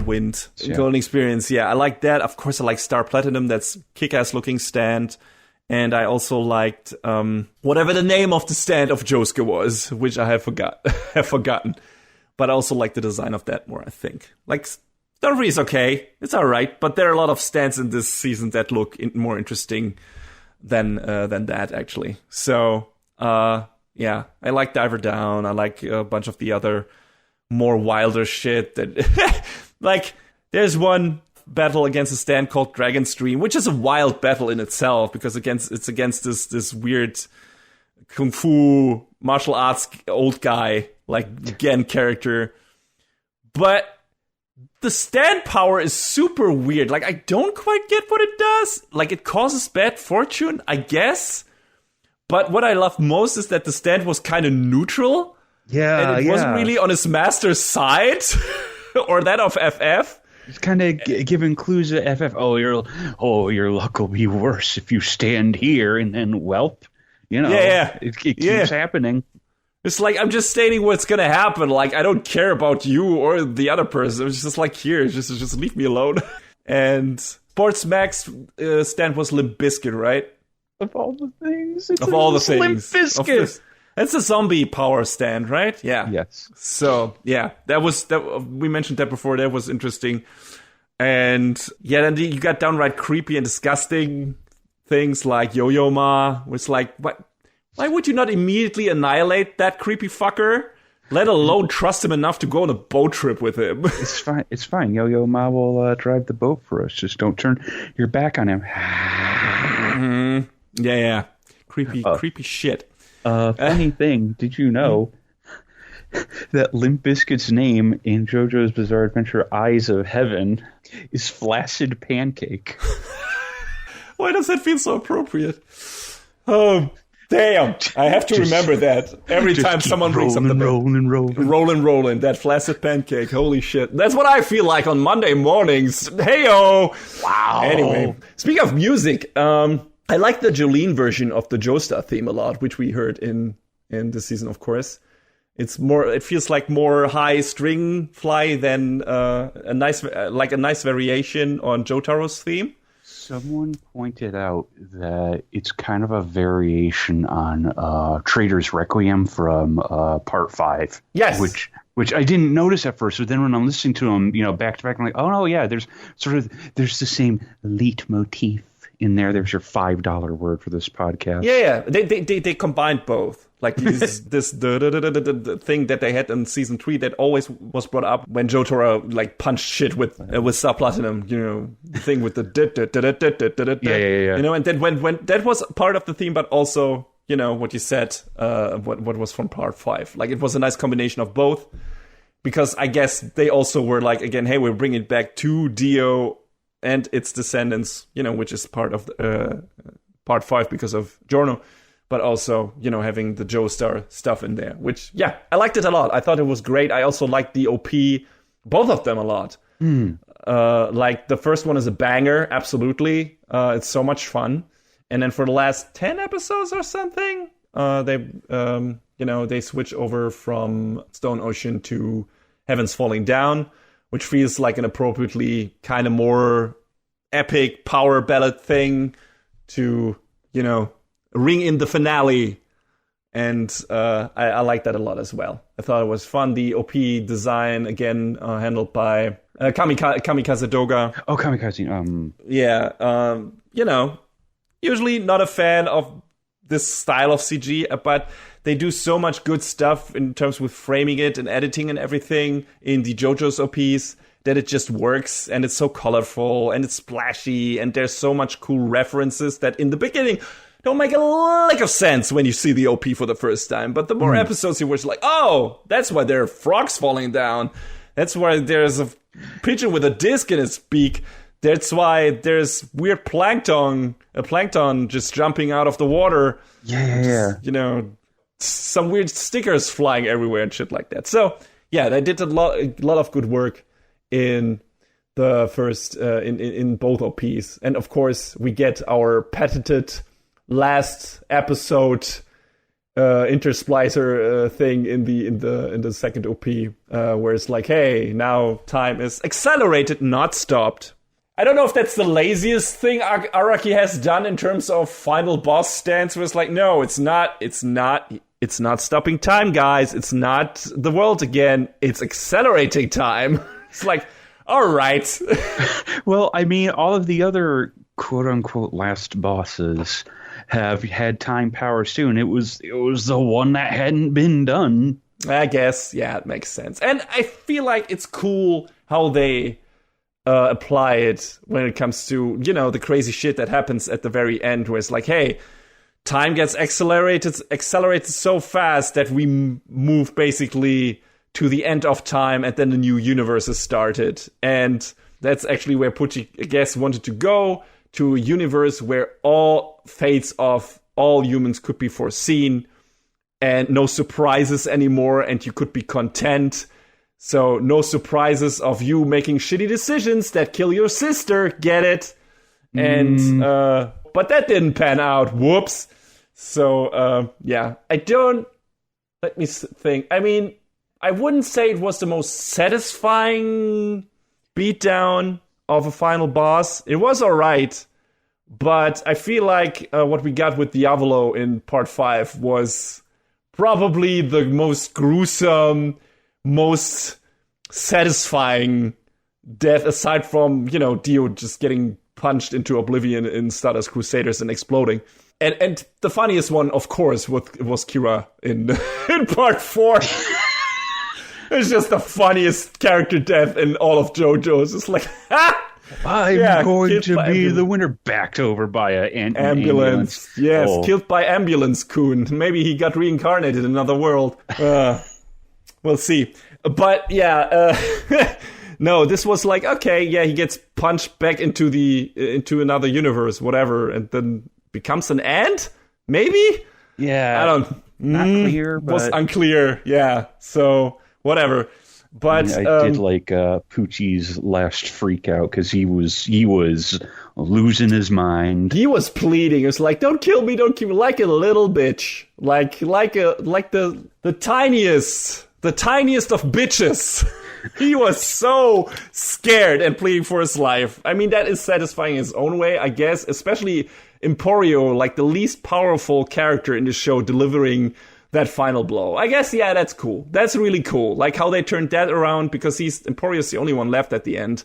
Speaker 1: Wind, Golden Experience. Yeah, I like that. Of course, I like Star Platinum. That's kick-ass looking stand. And I also liked whatever the name of the stand of Joestar was, which I have forgotten. But I also like the design of that more, I think. Like, Starfree is okay. It's all right. But there are a lot of stands in this season that look more interesting than that, actually. So, yeah, I like Diver Down. I like a bunch of the other more wilder shit that like there's one battle against a stand called Dragon Stream, which is a wild battle in itself because it's against this weird kung fu martial arts old guy like Gen character, but the stand power is super weird. Like, I don't quite get what it does. Like, it causes bad fortune, I guess, but what I love most is that the stand was kind of neutral.
Speaker 2: Yeah,
Speaker 1: and it wasn't really on his master's side or that of FF.
Speaker 2: It's kind of giving clues to FF. Your luck will be worse if you stand here, and then it keeps happening.
Speaker 1: It's like, I'm just stating what's gonna happen. Like, I don't care about you or the other person. It's just like, here, just leave me alone. And Sports Max stand was Limp Bizkit, right?
Speaker 2: Of all the things,
Speaker 1: Limp Bizkit. That's a zombie power stand, right? Yeah.
Speaker 2: Yes.
Speaker 1: So, yeah, that we mentioned that before. That was interesting. And yeah, then you got downright creepy and disgusting things like Yo-Yo Ma. It's like, why would you not immediately annihilate that creepy fucker? Let alone trust him enough to go on a boat trip with him.
Speaker 2: It's fine. Yo-Yo Ma will drive the boat for us. Just don't turn your back on him.
Speaker 1: Mm-hmm. Yeah. Creepy shit.
Speaker 2: Funny thing, did you know that Limp Bizkit's name in JoJo's Bizarre Adventure Eyes of Heaven is Flaccid Pancake?
Speaker 1: Why does that feel so appropriate? Oh, damn. I have to remember that every time someone brings up the rolling, that Flaccid Pancake. Holy shit. That's what I feel like on Monday mornings. Hey-o. Wow. Anyway, speaking of music, I like the Jolene version of the Joestar theme a lot, which we heard in this season, of course. It feels like more high string fly than a nice variation on Jotaro's theme.
Speaker 2: Someone pointed out that it's kind of a variation on Trader's Requiem from Part 5.
Speaker 1: Yes.
Speaker 2: Which I didn't notice at first, but then when I'm listening to them, back to back, I'm like, oh no, yeah, there's the same leitmotif in there. There's your $5 word for this podcast.
Speaker 1: Yeah. They combined both. Like this the thing that they had in season 3 that always was brought up when Jotaro like punched shit with Star Platinum, the thing with the
Speaker 2: yeah.
Speaker 1: And then when that was part of the theme, but also what you said, what was from Part 5. Like, it was a nice combination of both, because I guess they also were like, again, hey, we're bringing it back to Dio and its descendants, which is part of Part 5 because of Giorno, but also, having the Joestar stuff in there, which, yeah, I liked it a lot. I thought it was great. I also liked the OP, both of them, a lot. Like, the first one is a banger, absolutely. It's so much fun. And then for the last 10 episodes or something, they switch over from Stone Ocean to Heaven's Falling Down, which feels like an appropriately kind of more epic power ballad thing to, ring in the finale. And I like that a lot as well. I thought it was fun. The OP design, again, handled by Kamikaze Doga.
Speaker 2: Oh, Kamikaze.
Speaker 1: Yeah. Usually not a fan of this style of CG, but they do so much good stuff in terms with framing it and editing and everything in the JoJo's OPs that it just works, and it's so colorful and it's splashy, and there's so much cool references that in the beginning don't make a lick of sense when you see the OP for the first time. But the more episodes you watch, like, oh, that's why there are frogs falling down. That's why there's a pigeon with a disc in its beak. That's why there's weird plankton just jumping out of the water.
Speaker 2: Yeah.
Speaker 1: Just, some weird stickers flying everywhere and shit like that. So, yeah, they did a lot of good work in the first, in both OPs. And of course, we get our patented last episode intersplicer thing in the second OP, where it's like, hey, now time is accelerated, not stopped. I don't know if that's the laziest thing Araki has done in terms of final boss stance, where it's like, no, it's not stopping time, guys. It's not the world again. It's accelerating time. It's like, all right.
Speaker 2: Well, I mean, all of the other quote-unquote last bosses have had time powers too, and it was the one that hadn't been done.
Speaker 1: I guess, yeah, it makes sense. And I feel like it's cool how they apply it when it comes to, the crazy shit that happens at the very end, where it's like, hey, time gets accelerated so fast that we move basically to the end of time, and then the new universe is started. And that's actually where Pucci, I guess, wanted to go, to a universe where all fates of all humans could be foreseen, and no surprises anymore, and you could be content. So no surprises of you making shitty decisions that kill your sister, get it? And, but that didn't pan out, whoops. So, yeah, let me think. I mean, I wouldn't say it was the most satisfying beatdown of a final boss. It was alright, but I feel like what we got with Diavolo in part 5 was probably the most gruesome, most satisfying death, aside from, Dio just getting punched into oblivion in Stardust Crusaders and exploding. And the funniest one, of course, was Kira in part 4. It's just the funniest character death in all of JoJo. It's just like,
Speaker 2: I'm going to be the winner, backed over by an ambulance.
Speaker 1: Yes, killed by ambulance-kun. Maybe he got reincarnated in another world. We'll see. But yeah, no, this was like, okay, yeah, he gets punched back into another universe, whatever, and then becomes an ant? Maybe?
Speaker 2: Yeah.
Speaker 1: I don't...
Speaker 2: Not clear, but...
Speaker 1: was unclear, yeah. So, whatever. But
Speaker 2: I did like Pucci's last freak out, because he was losing his mind.
Speaker 1: He was pleading. It was like, don't kill me, like a little bitch. Like the tiniest of bitches. He was so scared and pleading for his life. I mean, that is satisfying in his own way, I guess, especially Emporio, like the least powerful character in the show, delivering that final blow. I guess, yeah, that's cool. That's really cool. Like how they turned that around, because Emporio's the only one left at the end,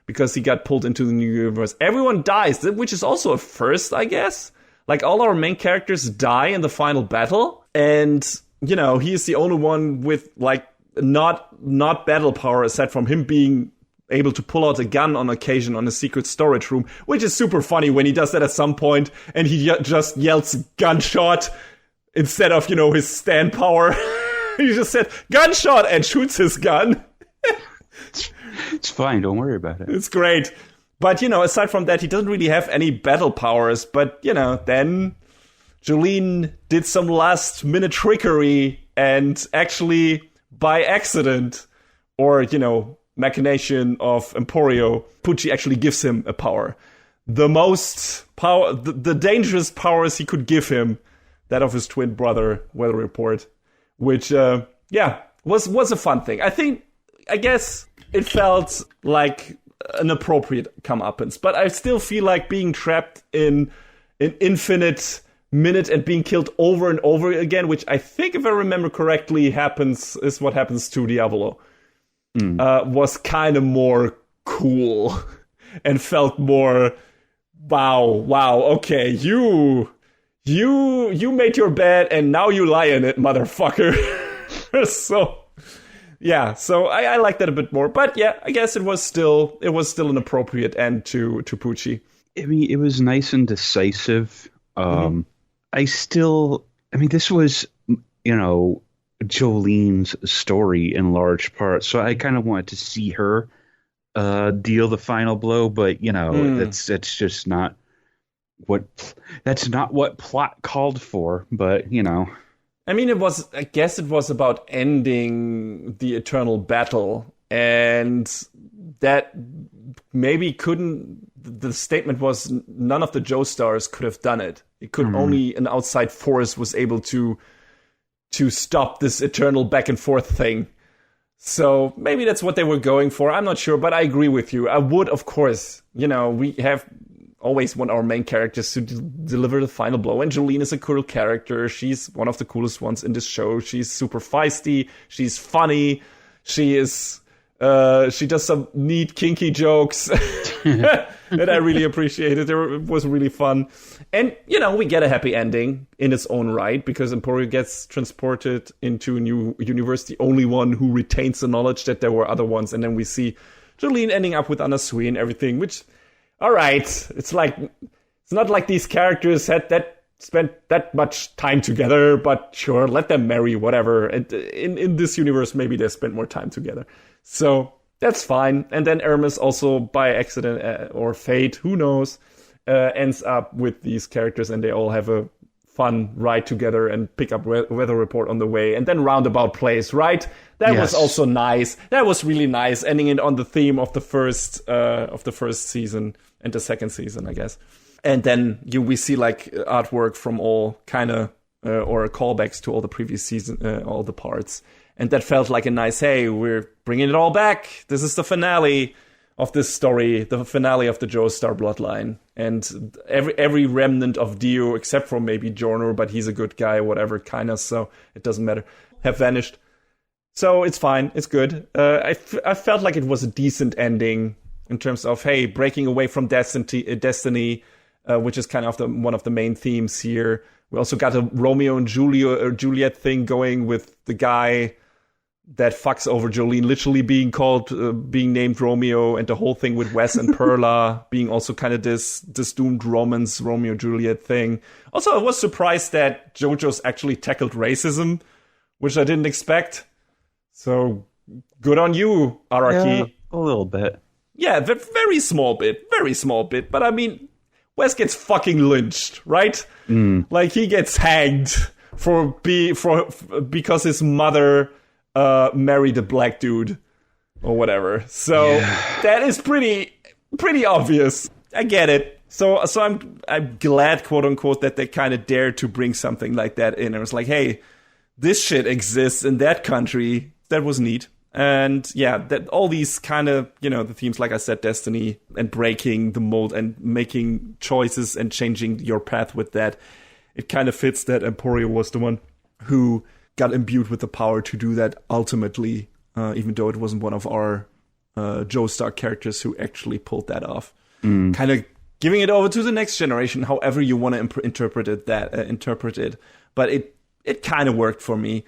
Speaker 1: because he got pulled into the new universe. Everyone dies, which is also a first, I guess. Like, all our main characters die in the final battle, and, he is the only one with, like, not battle power, aside from him being able to pull out a gun on occasion on a secret storage room, which is super funny when he does that at some point, and he just yells gunshot instead of, his stand power. He just said gunshot and shoots his gun.
Speaker 2: It's fine, don't worry about it.
Speaker 1: It's great. But, aside from that, he doesn't really have any battle powers. But, then Jolene did some last-minute trickery, and actually, by accident, or, machination of Emporio, Pucci actually gives him a power. The most power, the dangerous powers he could give him, that of his twin brother, Weather Report, which, was a fun thing. I guess it felt like an appropriate comeuppance, but I still feel like being trapped in an infinite minute and being killed over and over again, which I think, if I remember correctly, is what happens to Diavolo, was kind of more cool and felt more, wow, okay, you made your bed and now you lie in it, motherfucker. So, yeah, so I like that a bit more. But yeah, I guess it was still an appropriate end to Pucci.
Speaker 2: I mean, it was nice and decisive. This was, Jolene's story in large part. So I kind of wanted to see her deal the final blow, but that's just not what plot called for. But
Speaker 1: I mean, I guess it was about ending the eternal battle, and that maybe the statement was none of the Joestars could have done it. It could only an outside force was able to stop this eternal back and forth thing. So maybe that's what they were going for. I'm not sure, but I agree with you. I would, of course, we have always want our main characters to deliver the final blow. And Jolene is a cool character. She's one of the coolest ones in this show. She's super feisty. She's funny. She does some neat, kinky jokes that I really appreciated. It was really fun. And, we get a happy ending in its own right because Emporio gets transported into a new universe, the only one who retains the knowledge that there were other ones. And then we see Jolene ending up with Anasui and everything, which, all right, it's not like these characters spent that much time together, but sure, let them marry, whatever. And in this universe, maybe they spent more time together. So that's fine. And then Hermes also, by accident or fate, who knows, ends up with these characters, and they all have a fun ride together and pick up weather report on the way. And then roundabout place, right? That was also nice. That was really nice, ending it on the theme of the first season and the second season, I guess. And then we see like artwork from all kind of or callbacks to all the previous season, all the parts. And that felt like a nice, hey, we're bringing it all back. This is the finale of this story, the finale of the Joestar bloodline. And every remnant of Dio, except for maybe Jornor, but he's a good guy, whatever, kind of, so it doesn't matter, have vanished. So it's fine, it's good. I felt like it was a decent ending in terms of, hey, breaking away from destiny, which is kind of one of the main themes here. We also got a Romeo and Juliet thing going with the guy that fucks over Jolene literally being named Romeo, and the whole thing with Wes and Perla being also kind of this doomed romance Romeo-Juliet thing. Also, I was surprised that JoJo's actually tackled racism, which I didn't expect. So, good on you, Araki.
Speaker 2: Yeah, a little bit.
Speaker 1: Yeah, very small bit. But I mean, Wes gets fucking lynched, right? Like, he gets hanged because his mother married a black dude or whatever. So that is pretty obvious. I get it. So I'm glad, quote unquote, that they kind of dared to bring something like that in. It was like, hey, this shit exists in that country. That was neat. And yeah, that all these kind of, the themes, like I said, destiny and breaking the mold and making choices and changing your path with that. It kind of fits that Emporio was the one who got imbued with the power to do that ultimately, even though it wasn't one of our Joestar characters who actually pulled that off. Kind of giving it over to the next generation, however you want to interpret it. But it kind of worked for me.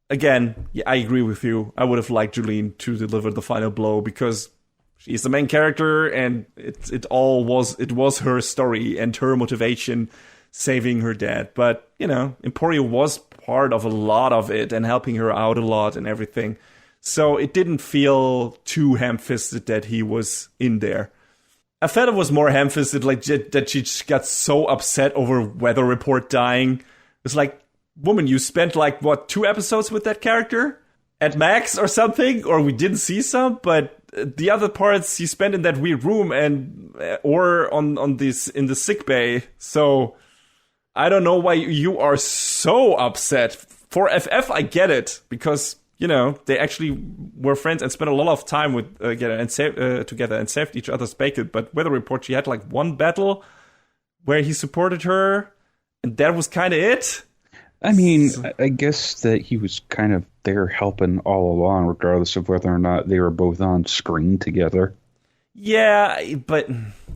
Speaker 1: Again, I agree with you. I would have liked Jolene to deliver the final blow because she's the main character, and it was her story and her motivation saving her dad. But, Emporio was part of a lot of it and helping her out a lot and everything. So it didn't feel too ham-fisted that he was in there. I felt it was more ham-fisted, like that she got so upset over Weather Report dying. It's like, woman, you spent 2 episodes with that character at max or something, or we didn't see some, but the other parts you spent in that weird room or on this in the sick bay. So I don't know why you are so upset. For FF, I get it, because they actually were friends and spent a lot of time together and saved each other's bacon. But Weather Report, she had one battle where he supported her, and that was kind of it.
Speaker 2: I mean, I guess that he was kind of there helping all along, regardless of whether or not they were both on screen together. Yeah,
Speaker 1: but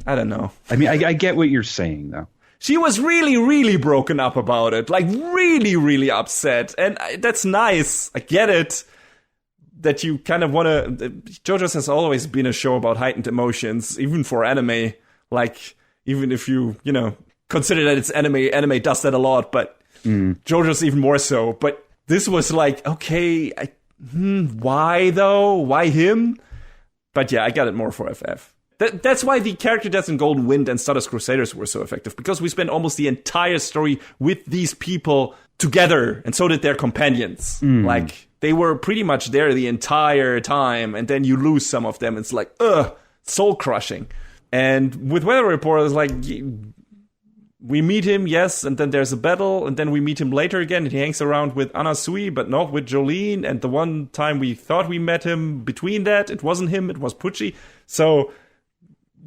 Speaker 1: I don't know.
Speaker 2: I mean, I get what you're saying, though.
Speaker 1: She was really, really broken up about it. Really, really upset. And that's nice. I get it. That you kind of want to... JoJo's has always been a show about heightened emotions, even for anime. Even if you, consider that it's anime does that a lot, but... JoJo's even more so, but this was okay, why though? Why him? But yeah, I got it more for FF. That's why the character deaths in Golden Wind and Stardust Crusaders were so effective, because we spent almost the entire story with these people together, and so did their companions. Like, they were pretty much there the entire time, and then you lose some of them. It's like, soul-crushing. And with Weather Report, it's like, we meet him, yes, and then there's a battle, and then we meet him later again, and he hangs around with Anasui, but not with Jolene, and the one time we thought we met him between that, it wasn't him, it was Pucci. So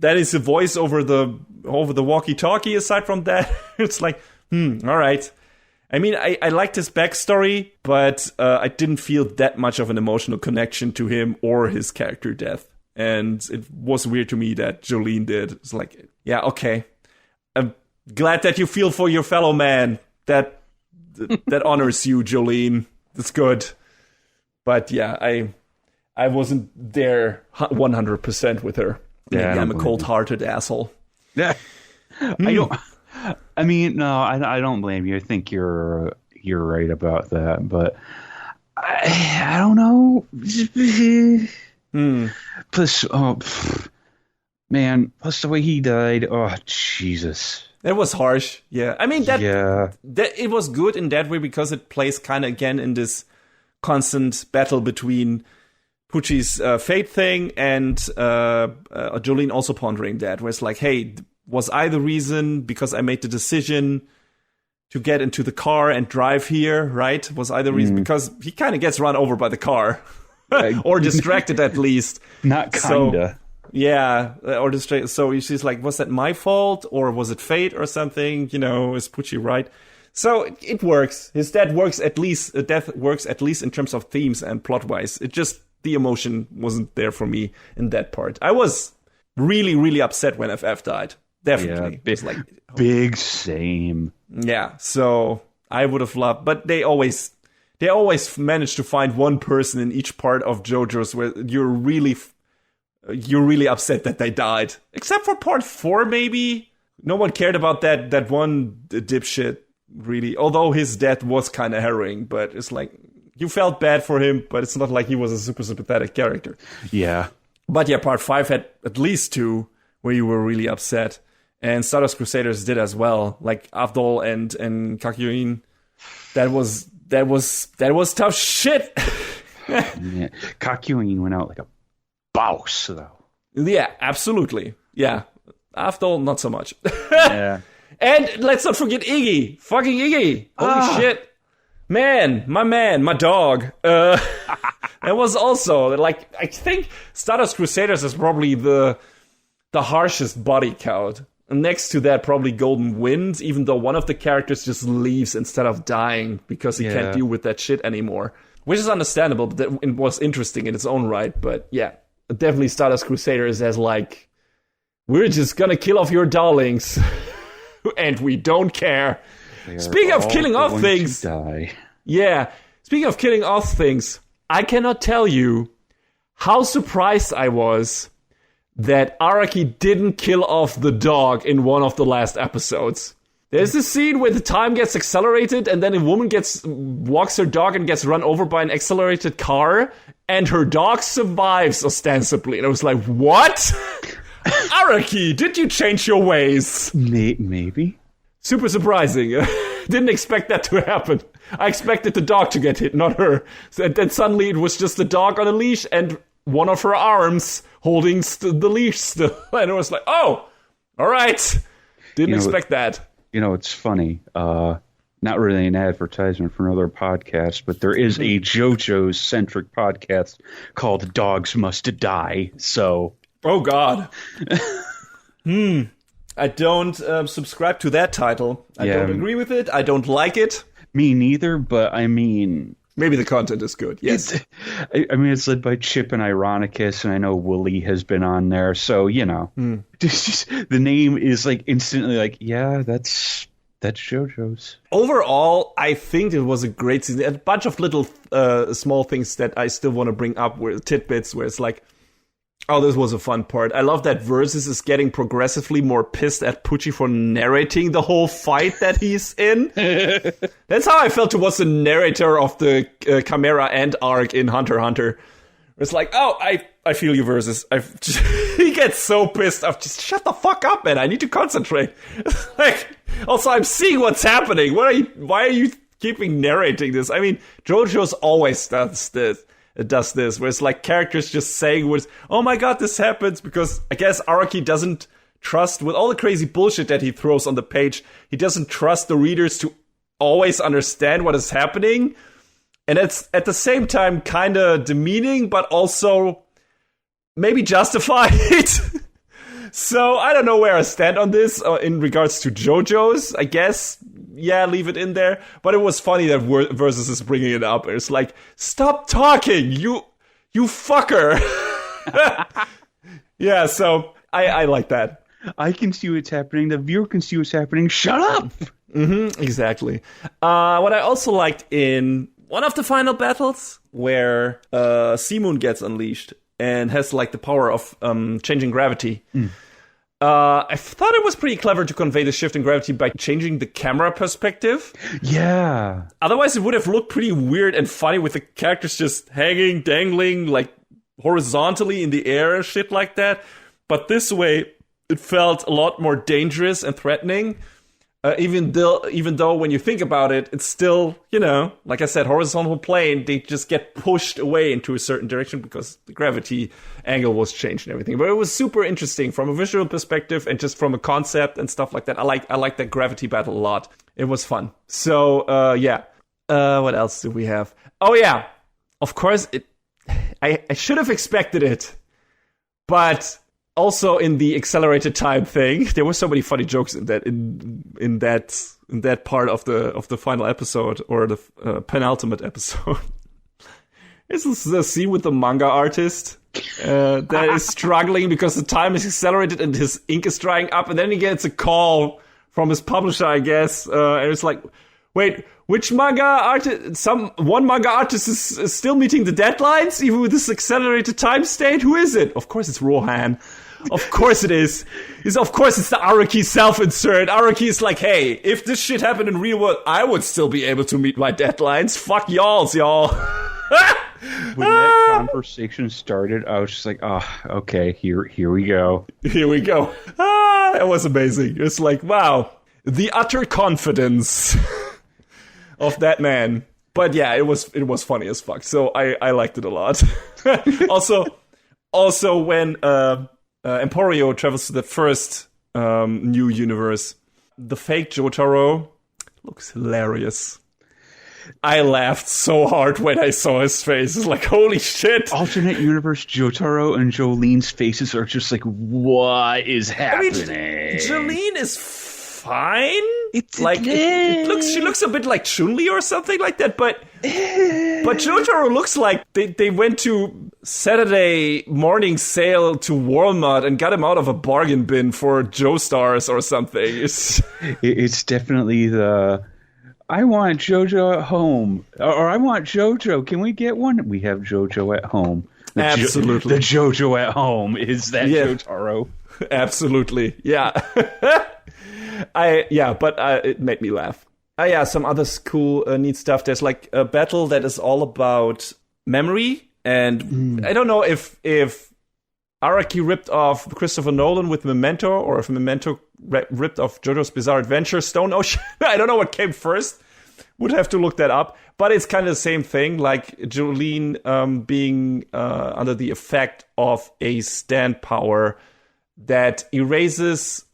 Speaker 1: that is the voice over the walkie-talkie. Aside from that, it's like, all right. I mean, I liked his backstory, but I didn't feel that much of an emotional connection to him or his character death. And it was weird to me that Jolene did. It's like, yeah, okay. I'm glad that you feel for your fellow man. That honors you, Jolene. That's good. But yeah, I wasn't there 100% with her.
Speaker 2: Yeah,
Speaker 1: I'm a cold-hearted asshole.
Speaker 2: Yeah, I don't blame you. I think you're right about that, but I don't know. Plus, plus the way he died. Oh, Jesus.
Speaker 1: It was harsh. Yeah, I mean that it was good in that way because it plays kind of again in this constant battle between Pucci's fate thing and Jolene also pondering that, where it's like, hey, was I the reason because I made the decision to get into the car and drive here, right? Was I the reason? Because he kind of gets run over by the car. Or distracted at least.
Speaker 2: Not kinda.
Speaker 1: So, yeah, or distracted. So she's like, was that my fault? Or was it fate or something? You know, is Pucci right? So it works. His death works at least in terms of themes and plot-wise. It just, the emotion wasn't there for me in that part. I was really, really upset when FF died. Definitely.
Speaker 2: Yeah, big same.
Speaker 1: Yeah, so I would have loved, but they always manage to find one person in each part of JoJo's where you're really upset that they died. Except for part 4, maybe. No one cared about that one dipshit, really. Although his death was kind of harrowing, but it's like, you felt bad for him, but it's not like he was a super sympathetic character.
Speaker 2: Yeah. But
Speaker 1: yeah, part 5 had at least 2 where you were really upset. And Stardust Crusaders did as well. Like Avdol and Kakyoin. That was tough shit.
Speaker 2: Yeah. Kakyoin went out like a boss, though.
Speaker 1: Yeah, absolutely. Yeah. Avdol, not so much.
Speaker 2: Yeah.
Speaker 1: And let's not forget Iggy. Fucking Iggy. Holy shit. My dog. That was also, like, I think Stardust Crusaders is probably the harshest body count. Next to that, probably Golden Wind, even though one of the characters just leaves instead of dying because he can't deal with that shit anymore. Which is understandable, but it was interesting in its own right. But yeah, definitely Stardust Crusaders as like, we're just gonna kill off your darlings. And we don't care. Speaking of killing off things. Yeah, speaking of killing off things, I cannot tell you how surprised I was that Araki didn't kill off the dog in one of the last episodes. There's this scene where the time gets accelerated and then a woman walks her dog and gets run over by an accelerated car and her dog survives ostensibly. And I was like, what? Araki, did you change your ways?
Speaker 2: Maybe.
Speaker 1: Super surprising. Didn't expect that to happen. I expected the dog to get hit, not her. And then suddenly it was just the dog on a leash and one of her arms holding the leash still. And it was like, oh, all right. Didn't expect that.
Speaker 2: You know, it's funny. Not really an advertisement for another podcast, but there is a JoJo-centric podcast called Dogs Must Die. So,
Speaker 1: oh, God. I don't subscribe to that title. I don't agree with it. I don't like it.
Speaker 2: Me neither, but I mean,
Speaker 1: maybe the content is good. Yes.
Speaker 2: It's led by Chip and Ironicus, and I know Wooly has been on there. So, you know, the name is like instantly like, yeah, that's JoJo's.
Speaker 1: Overall, I think it was a great season. A bunch of little small things that I still want to bring up, where tidbits where it's like, oh, this was a fun part. I love that Versus is getting progressively more pissed at Pucci for narrating the whole fight that he's in. That's how I felt towards the narrator of the Chimera Ant arc in Hunter x Hunter, It's like, oh, I feel you, Versus. He gets so pissed off. Just shut the fuck up, man. I need to concentrate. Like, also, I'm seeing what's happening. Why are you keeping narrating this? I mean, JoJo's always does this, where it's like characters just saying words, oh my god, this happens, because I guess Araki doesn't trust, with all the crazy bullshit that he throws on the page, he doesn't trust the readers to always understand what is happening. And it's at the same time kind of demeaning, but also maybe justified. So I don't know where I stand on this in regards to JoJo's. I guess, yeah, leave it in there. But it was funny that Versus is bringing it up. It's like, stop talking, you fucker. Yeah, so I like that.
Speaker 2: I can see what's happening. The viewer can see what's happening. Shut up!
Speaker 1: Exactly. What I also liked in one of the final battles, where Sea-Moon gets unleashed and has like the power of changing gravity. I thought it was pretty clever to convey the shift in gravity by changing the camera perspective.
Speaker 2: Yeah.
Speaker 1: Otherwise, it would have looked pretty weird and funny with the characters just hanging, dangling, like horizontally in the air and shit like that. But this way, it felt a lot more dangerous and threatening. Even though when you think about it, it's still, like I said, horizontal plane, they just get pushed away into a certain direction because the gravity angle was changed and everything. But it was super interesting from a visual perspective and just from a concept and stuff like that. I like that gravity battle a lot. It was fun. So, yeah. What else do we have? Oh, yeah. Of course, I should have expected it. But also in the accelerated time thing, there were so many funny jokes in that part of the final episode, or the penultimate episode. This is the scene with the manga artist that is struggling because the time is accelerated and his ink is drying up, and then he gets a call from his publisher, I guess, and it's like, wait, which manga artist? One manga artist is still meeting the deadlines, even with this accelerated time state. Who is it? Of course, it's Rohan. Of course it is. Of course it's the Araki self-insert. Araki is like, hey, if this shit happened in real world, I would still be able to meet my deadlines. Fuck y'all.
Speaker 2: When that conversation started, I was just like, oh, okay, here we go.
Speaker 1: Here we go. That was amazing. It's like, wow, the utter confidence of that man. But yeah, it was funny as fuck. So I liked it a lot. Also when Emporio travels to the first new universe, the fake Jotaro looks hilarious. I laughed so hard when I saw his face. It's like, holy shit.
Speaker 2: Alternate universe Jotaro and Jolene's faces are just like, what is happening?
Speaker 1: Jolene is fine. She looks a bit like Chun-Li or something like that, but Jotaro looks like they went to Saturday morning sale to Walmart and got him out of a bargain bin for Joestars or something.
Speaker 2: It's definitely the I want JoJo at home, or I want JoJo. Can we get one? We have JoJo at home.
Speaker 1: Absolutely,
Speaker 2: the JoJo at home is that Jotaro.
Speaker 1: Absolutely, yeah. But it made me laugh. Some other cool, neat stuff. There's like a battle that is all about memory, and I don't know if Araki ripped off Christopher Nolan with Memento, or if Memento ripped off JoJo's Bizarre Adventure, Stone Ocean. I don't know what came first. Would have to look that up. But it's kind of the same thing, like Jolene being under the effect of a stand power that erases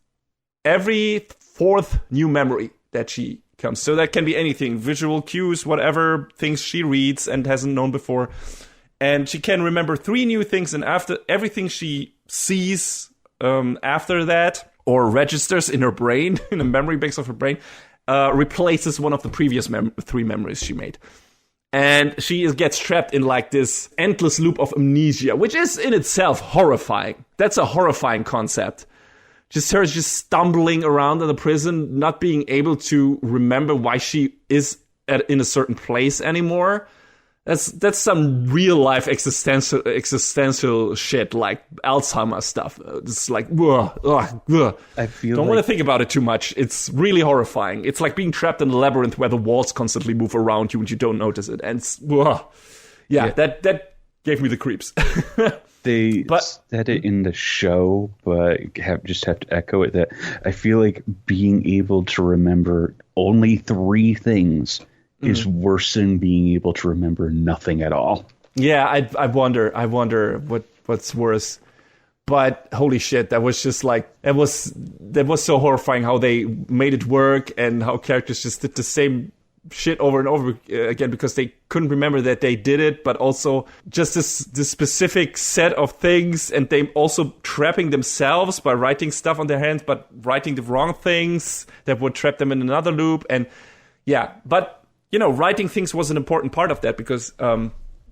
Speaker 1: every fourth new memory that she comes. So that can be anything, visual cues, whatever, things she reads and hasn't known before. And she can remember 3 new things, and after everything she sees after that, or registers in her brain, in the memory banks of her brain, replaces one of the previous 3 memories she made. And she gets trapped in like this endless loop of amnesia, which is in itself horrifying. That's a horrifying concept. Just her just stumbling around in the prison, not being able to remember why she is in a certain place anymore. That's some real life existential shit, like Alzheimer's stuff. It's like,
Speaker 2: I feel
Speaker 1: don't want to think about it too much. It's really horrifying. It's like being trapped in a labyrinth where the walls constantly move around you and you don't notice it. And it's, that gave me the creeps.
Speaker 2: They said it in the show, but have to echo it that I feel like being able to remember only 3 things is worse than being able to remember nothing at all.
Speaker 1: Yeah, I wonder what's worse. But holy shit, that was just like that was so horrifying how they made it work and how characters just did the same shit over and over again because they couldn't remember that they did it, but also just this specific set of things, and they also trapping themselves by writing stuff on their hands, but writing the wrong things that would trap them in another loop. And yeah, but writing things was an important part of that because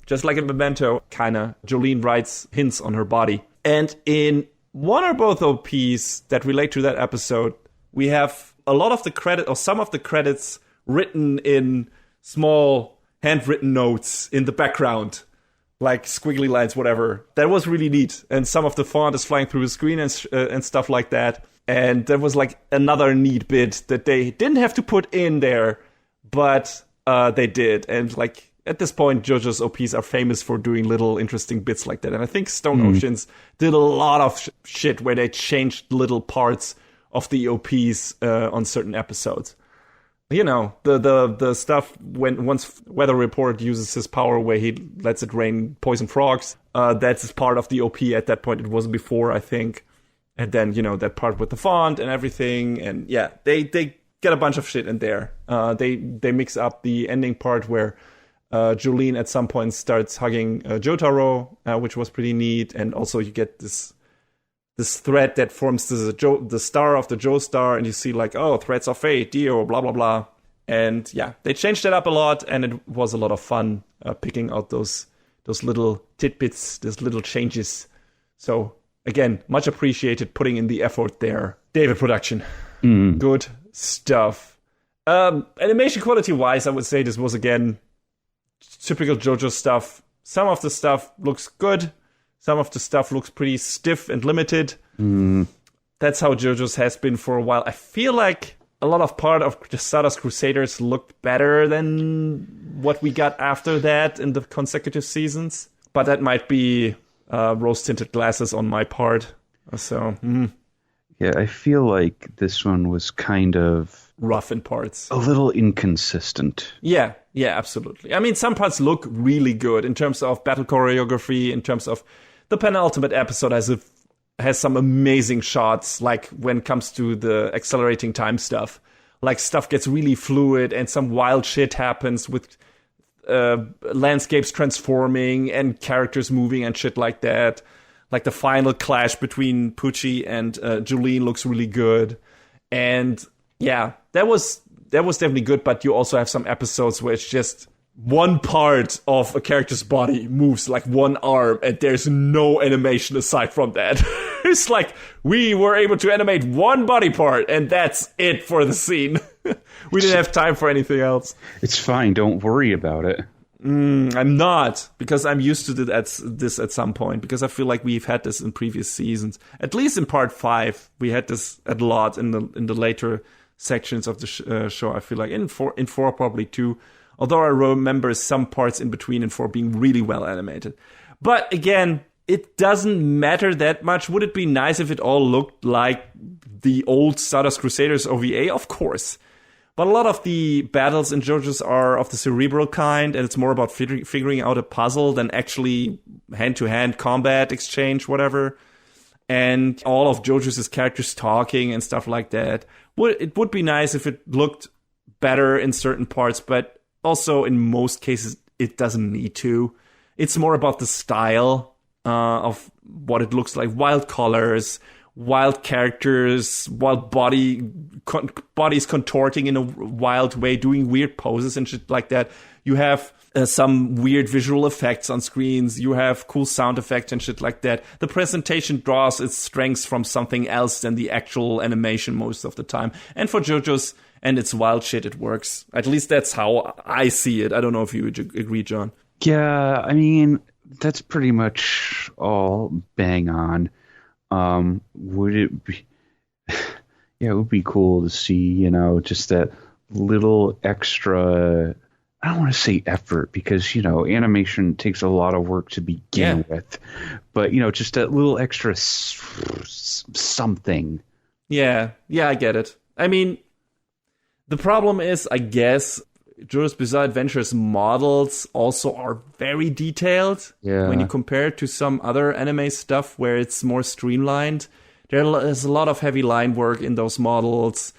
Speaker 1: just like in Memento, kinda, Jolene writes hints on her body. And in one or both OPs that relate to that episode, we have a lot of the credit or some of the credits written in small handwritten notes in the background, like squiggly lines, whatever. That was really neat. And some of the font is flying through the screen and stuff like that. And that was like another neat bit that they didn't have to put in there, but they did. And like at this point, JoJo's OPs are famous for doing little interesting bits like that. And I think Stone Oceans did a lot of shit where they changed little parts of the OPs on certain episodes. The stuff once Weather Report uses his power where he lets it rain poison frogs, that's part of the OP at that point. It wasn't before, I think. And then, that part with the font and everything. And yeah, they get a bunch of shit in there. They mix up the ending part where Jolene at some point starts hugging Jotaro, which was pretty neat. And also you get this thread that forms the star of the Joestar, and you see like, oh, threads of fate, Dio, blah, blah, blah. And yeah, they changed that up a lot, and it was a lot of fun picking out those little tidbits, those little changes. So again, much appreciated putting in the effort there. David Production. Good stuff. Animation quality-wise, I would say this was, again, typical JoJo stuff. Some of the stuff looks good. Some of the stuff looks pretty stiff and limited. That's how JoJo's has been for a while. I feel like a lot of part of the Stardust Crusaders looked better than what we got after that in the consecutive seasons. But that might be rose-tinted glasses on my part. So,
Speaker 2: Yeah, I feel like this one was kind of
Speaker 1: rough in parts.
Speaker 2: A little inconsistent.
Speaker 1: Yeah, absolutely. I mean, some parts look really good in terms of battle choreography, in terms of the penultimate episode has some amazing shots, like when it comes to the accelerating time stuff. Like, stuff gets really fluid and some wild shit happens with landscapes transforming and characters moving and shit like that. Like, the final clash between Pucci and Jolene looks really good. And yeah, that was definitely good, but you also have some episodes where it's just one part of a character's body moves, like one arm, and there's no animation aside from that. It's like, we were able to animate one body part, and that's it for the scene. We didn't have time for anything else.
Speaker 2: It's fine, don't worry about it.
Speaker 1: I'm not, because I'm used to this at some point, because I feel like we've had this in previous seasons. At least in part 5, we had this a lot in the later sections of the show. I feel like in 4 probably too. Although I remember some parts in between in 4 being really well animated. But again, it doesn't matter that much. Would it be nice if it all looked like the old Stardust Crusaders OVA? Of course. But a lot of the battles in JoJo's are of the cerebral kind, and it's more about figuring out a puzzle than actually hand-to-hand combat exchange, whatever. And all of JoJo's characters talking and stuff like that. It would be nice if it looked better in certain parts, but also, in most cases, it doesn't need to. It's more about the style of what it looks like. Wild colors, wild characters, wild bodies contorting in a wild way, doing weird poses and shit like that. You have some weird visual effects on screens. You have cool sound effects and shit like that. The presentation draws its strengths from something else than the actual animation most of the time. And for JoJo's and its wild shit, it works. At least that's how I see it. I don't know if you would agree, John.
Speaker 2: Yeah, I mean, that's pretty much all bang on. Would it be... Yeah, it would be cool to see, just that little extra... I don't want to say effort because, animation takes a lot of work to begin with. But, just that little extra something.
Speaker 1: Yeah, I get it. I mean, the problem is, I guess, JoJo's Bizarre Adventure's models also are very detailed.
Speaker 2: Yeah.
Speaker 1: When you compare it to some other anime stuff where it's more streamlined. There's a lot of heavy line work in those models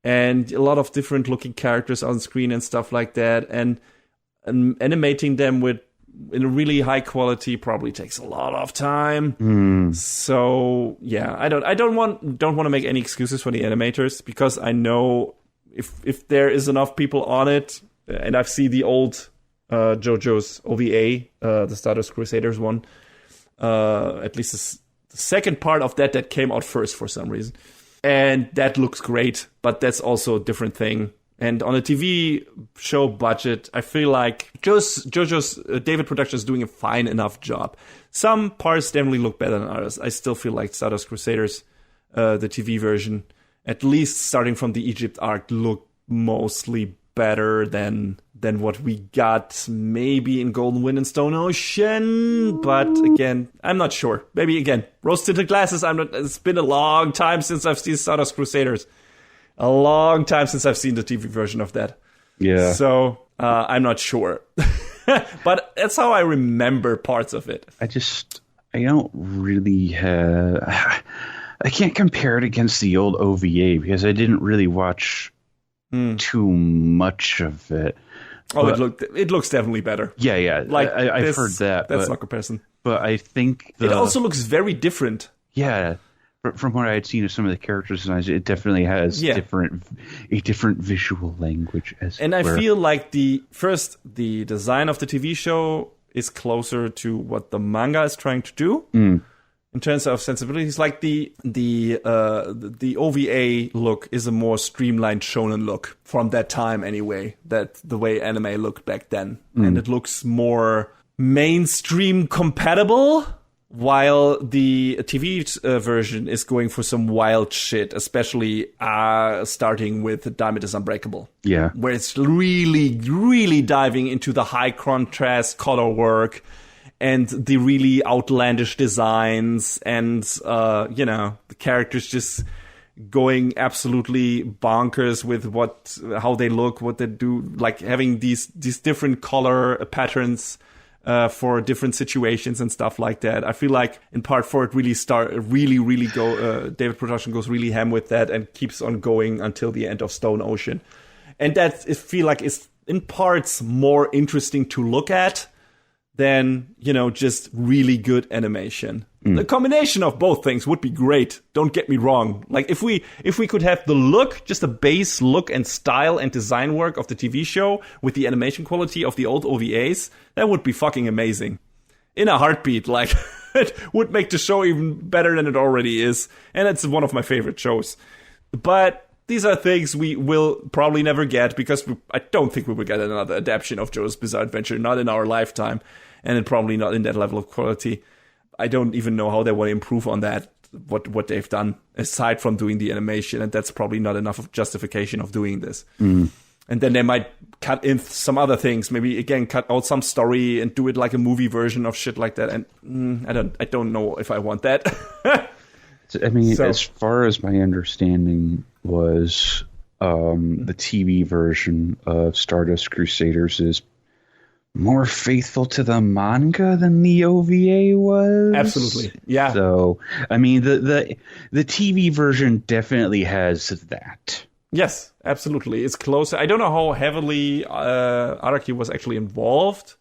Speaker 1: and a lot of different looking characters on screen and stuff like that. And animating them in a really high quality probably takes a lot of time. So yeah, I don't want to make any excuses for the animators because I know if there is enough people on it, and I've seen the old JoJo's OVA, the Stardust Crusaders one, at least the second part of that came out first for some reason. And that looks great, but that's also a different thing. And on a TV show budget, I feel like JoJo's David Production is doing a fine enough job. Some parts definitely look better than others. I still feel like Stardust Crusaders, the TV version, at least starting from the Egypt arc, look mostly better than what we got maybe in Golden Wind and Stone Ocean. But again, I'm not sure. Maybe again, rose-tinted glasses. It's been a long time since I've seen Stardust Crusaders. A long time since I've seen the TV version of that. Yeah. So I'm not sure. But that's how I remember parts of it.
Speaker 2: I don't really have... I can't compare it against the old OVA because I didn't really watch too much of it.
Speaker 1: Oh, it looks definitely better.
Speaker 2: Yeah. Like I've heard that.
Speaker 1: That's not comparison.
Speaker 2: But I think
Speaker 1: it also looks very different.
Speaker 2: Yeah. From what I had seen of some of the character designs, it definitely has a different visual language.
Speaker 1: I feel like the design of the TV show is closer to what the manga is trying to do. In terms of sensibilities, like the OVA look is a more streamlined shonen look from that time anyway. That the way anime looked back then, and it looks more mainstream compatible. While the TV version is going for some wild shit, especially starting with Diamond is Unbreakable. Yeah, where it's really, really diving into the high contrast color work. And the really outlandish designs and, the characters just going absolutely bonkers with how they look, what they do, like having these different color patterns for different situations and stuff like that. I feel like in part 4 it really David Production goes really ham with that and keeps on going until the end of Stone Ocean. And I feel like it's in parts more interesting to look at than, just really good animation. The combination of both things would be great. Don't get me wrong. Like if we could have the look, just the base look and style and design work of the TV show with the animation quality of the old OVAs, that would be fucking amazing. In a heartbeat, like it would make the show even better than it already is. And it's one of my favorite shows. But these are things we will probably never get because I don't think we will get another adaptation of JoJo's Bizarre Adventure, not in our lifetime, and probably not in that level of quality. I don't even know how they want to improve on that, what they've done, aside from doing the animation, and that's probably not enough of justification of doing this. And then they might cut in some other things, maybe again cut out some story and do it like a movie version of shit like that, and I don't know if I want that.
Speaker 2: I mean, as far as my understanding was, the TV version of Stardust Crusaders is more faithful to the manga than the OVA was.
Speaker 1: Absolutely, yeah.
Speaker 2: So, I mean, the TV version definitely has that.
Speaker 1: Yes, absolutely. It's closer. I don't know how heavily Araki was actually involved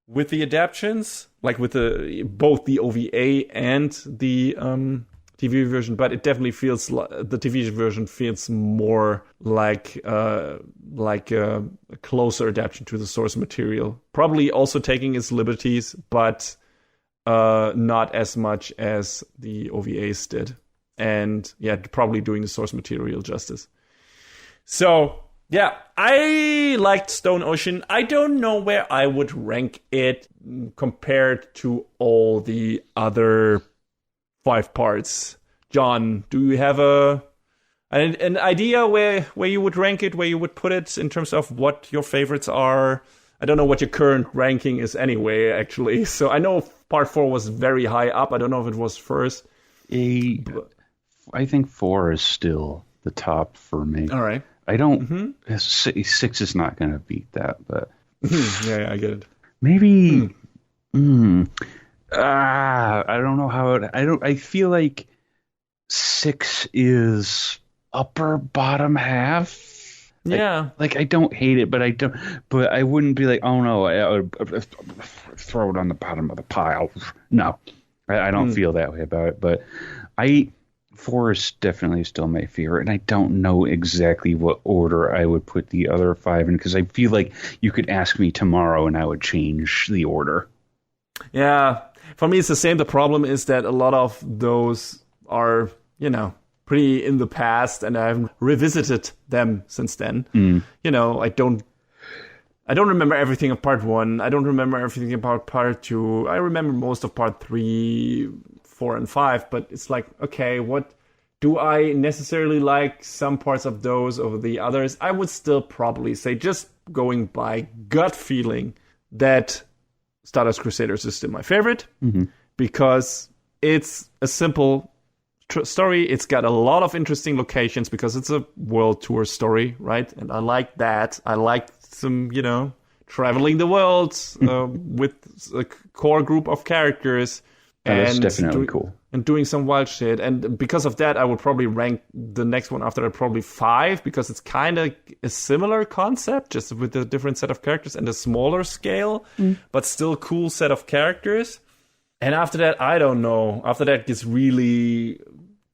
Speaker 1: with the adaptions, like with both the OVA and the TV version, but it definitely feels the TV version feels more like a closer adaptation to the source material. Probably also taking its liberties, but not as much as the OVAs did. And yeah, probably doing the source material justice. So yeah, I liked Stone Ocean. I don't know where I would rank it compared to all the other 5 parts. John, do you have a An idea where you would rank it, where you would put it in terms of what your favorites are? I don't know what your current ranking is anyway, actually. So I know part 4 was very high up. I don't know if it was first.
Speaker 2: I think 4 is still the top for me.
Speaker 1: All right.
Speaker 2: I don't... 6 is not going to beat that, but...
Speaker 1: yeah, I get it.
Speaker 2: Maybe... I don't know how it... I feel like 6 is upper bottom half.
Speaker 1: Yeah.
Speaker 2: Like I don't hate it, but I wouldn't be like, oh no, I would throw it on the bottom of the pile. No, I don't feel that way about it. But 4 is definitely still my favorite, and I don't know exactly what order I would put the other 5 in, because I feel like you could ask me tomorrow and I would change the order.
Speaker 1: Yeah, for me it's the same. The problem is that a lot of those are, pretty in the past, and I haven't revisited them since then. I don't remember everything of part 1. I don't remember everything about part 2. I remember most of part 3, 4, and 5, but it's like, okay, what do I necessarily like some parts of those over the others? I would still probably say, just going by gut feeling, that Stardust Crusaders is still my favorite, because it's a simple story. It's got a lot of interesting locations because it's a world tour story, right? And I like that. I like some, traveling the world with a core group of characters.
Speaker 2: That's definitely cool.
Speaker 1: And doing some wild shit. And because of that, I would probably rank the next one after that probably 5, because it's kind of a similar concept, just with a different set of characters and a smaller scale, but still cool set of characters. And after that, I don't know. After that gets really,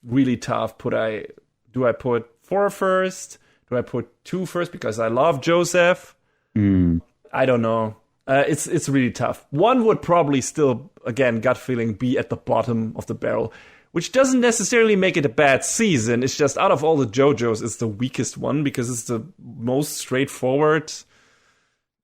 Speaker 1: really tough. Do I put 4 first? Do I put 2 first because I love Joseph? I don't know. It's really tough. 1 would probably still, again, gut feeling, be at the bottom of the barrel, which doesn't necessarily make it a bad season. It's just out of all the JoJos, it's the weakest one because it's the most straightforward.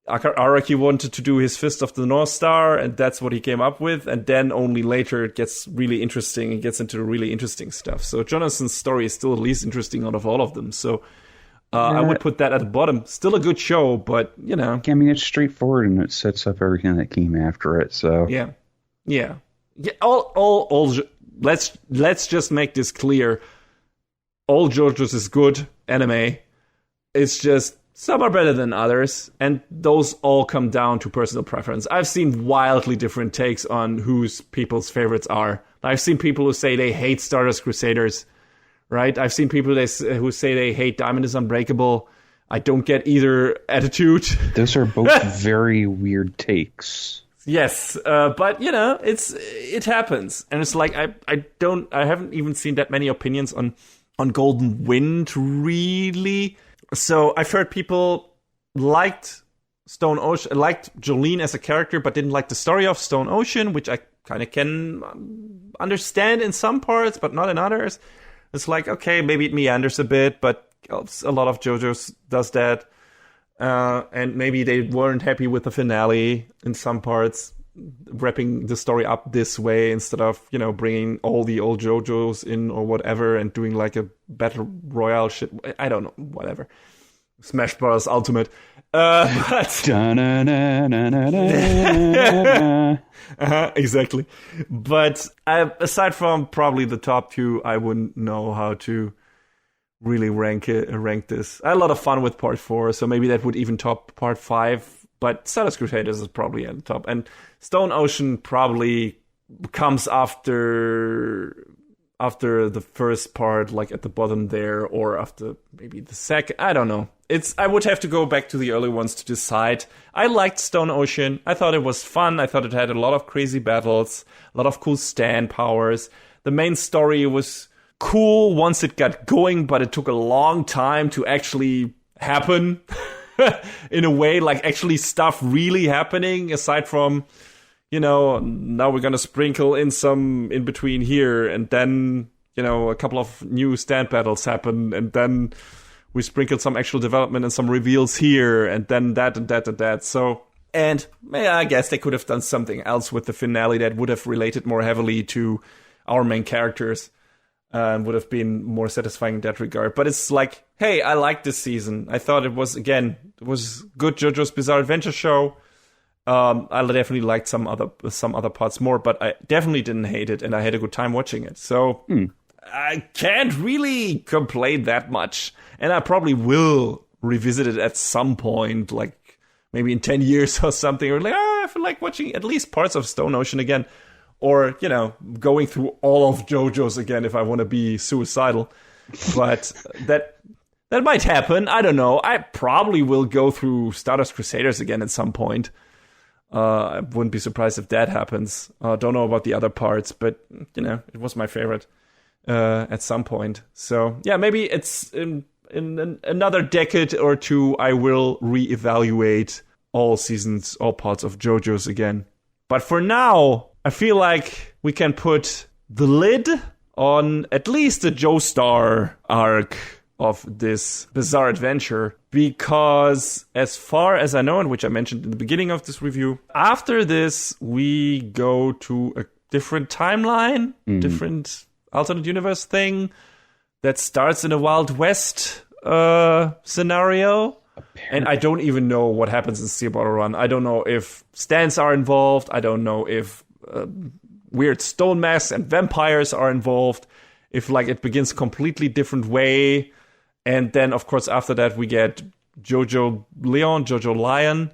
Speaker 1: Araki wanted to do his Fist of the North Star, and that's what he came up with. And then only later it gets really interesting and gets into really interesting stuff. So Jonathan's story is still the least interesting out of all of them. So I would put that at the bottom. Still a good show, but,
Speaker 2: I mean, it's straightforward and it sets up everything that came after it. So
Speaker 1: Yeah. All let's just make this clear. All JoJo's is good anime. It's just some are better than others, and those all come down to personal preference. I've seen wildly different takes on whose people's favorites are. I've seen people who say they hate Stardust Crusaders, right? I've seen people who say they hate Diamond is Unbreakable. I don't get either attitude.
Speaker 2: Those are both very weird takes.
Speaker 1: Yes, but it happens, and it's like I haven't even seen that many opinions on Golden Wind, really. So I've heard people liked Stone Ocean, liked Jolene as a character, but didn't like the story of Stone Ocean, which I kind of can understand in some parts, but not in others. It's like, okay, maybe it meanders a bit, but a lot of JoJo's does that. And maybe they weren't happy with the finale in some parts, wrapping the story up this way instead of, bringing all the old JoJo's in or whatever and doing like a battle royale shit. I don't know, whatever. Smash Bros. Ultimate. Exactly. But aside from probably the top 2, I wouldn't know how to really rank this. I had a lot of fun with part 4, so maybe that would even top part 5. But Stardust Crusaders is probably at the top, and Stone Ocean probably comes after the first part, like at the bottom there, or after maybe the second. I don't know. I would have to go back to the early ones to decide. I liked Stone Ocean. I thought it was fun. I thought it had a lot of crazy battles, a lot of cool stand powers. The main story was cool once it got going, but it took a long time to actually happen. In a way, like actually stuff really happening, aside from, now we're gonna sprinkle in some in between here, and then, a couple of new stand battles happen, and then we sprinkled some actual development and some reveals here, and then that and that and that. So, and I guess they could have done something else with the finale that would have related more heavily to our main characters. and would have been more satisfying in that regard. But it's like, hey, I liked this season. I thought it was good JoJo's Bizarre Adventure show. I definitely liked some other parts more, but I definitely didn't hate it, and I had a good time watching it. So I can't really complain that much, and I probably will revisit it at some point, like maybe in 10 years or something, or like, I feel like watching at least parts of Stone Ocean again, or, going through all of JoJo's again if I want to be suicidal. But that might happen. I don't know. I probably will go through Stardust Crusaders again at some point. I wouldn't be surprised if that happens. Don't know about the other parts, but, it was my favorite at some point. So, yeah, maybe it's in another decade or two, I will reevaluate all seasons, all parts of JoJo's again. But for now, I feel like we can put the lid on at least the Joestar arc of this bizarre adventure, because as far as I know, and which I mentioned in the beginning of this review, after this we go to a different timeline, different alternate universe thing that starts in a Wild West scenario. Apparently. And I don't even know what happens in Steel Ball Run. I don't know if stands are involved. I don't know if weird stone masks and vampires are involved. If it begins a completely different way. And then, of course, after that, we get JoJo Leon, JoJo Lion,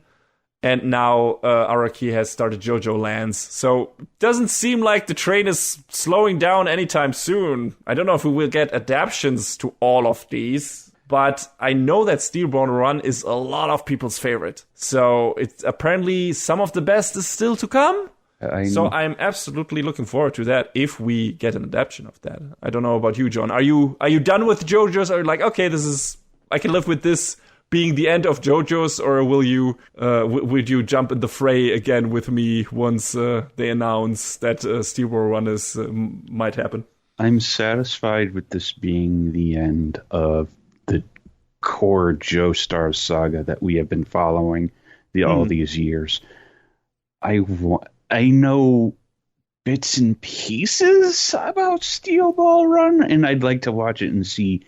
Speaker 1: and now Araki has started JoJo Lands. So it doesn't seem like the train is slowing down anytime soon. I don't know if we will get adaptations to all of these, but I know that Steel Ball Run is a lot of people's favorite. So it's apparently some of the best is still to come. So I'm absolutely looking forward to that if we get an adaptation of that. I don't know about you, John. Are you done with JoJo's? Are you like, okay, I can live with this being the end of JoJo's, or will you would you jump in the fray again with me once they announce that Steel Ball Run might happen?
Speaker 2: I'm satisfied with this being the end of the core Joestar saga that we have been following all these years. I know bits and pieces about Steel Ball Run, and I'd like to watch it and see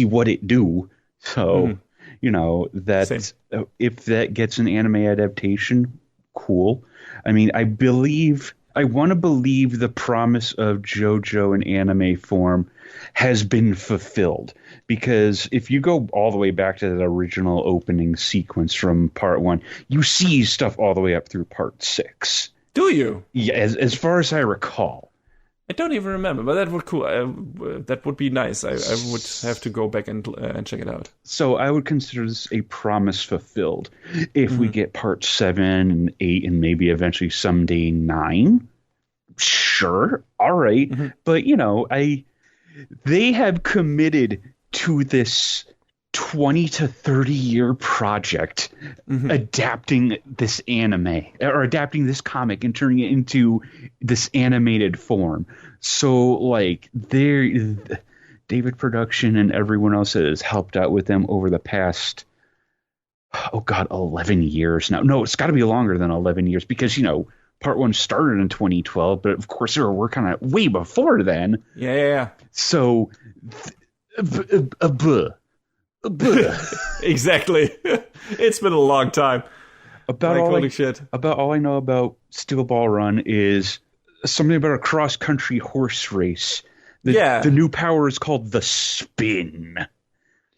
Speaker 2: what it do. So, that if that gets an anime adaptation, cool. I mean, I want to believe the promise of JoJo in anime form has been fulfilled. Because if you go all the way back to that original opening sequence from part 1, you see stuff all the way up through part 6.
Speaker 1: Do you?
Speaker 2: Yeah, as far as I recall.
Speaker 1: I don't even remember, but that would cool. That would be nice. I would have to go back and check it out.
Speaker 2: So I would consider this a promise fulfilled. If we get part 7 and 8 and maybe eventually someday 9, sure, all right. But they have committed to this 20 to 30 year project adapting this anime or adapting this comic and turning it into this animated form. So David Production and everyone else that has helped out with them over the past 11 years now. No, it's got to be longer than 11 years because part 1 started in 2012, but of course they were working on it way before then.
Speaker 1: Yeah.
Speaker 2: So
Speaker 1: Exactly. It's been a long time.
Speaker 2: About all I know about Steel Ball Run is something about a cross-country horse race. The new power is called the spin.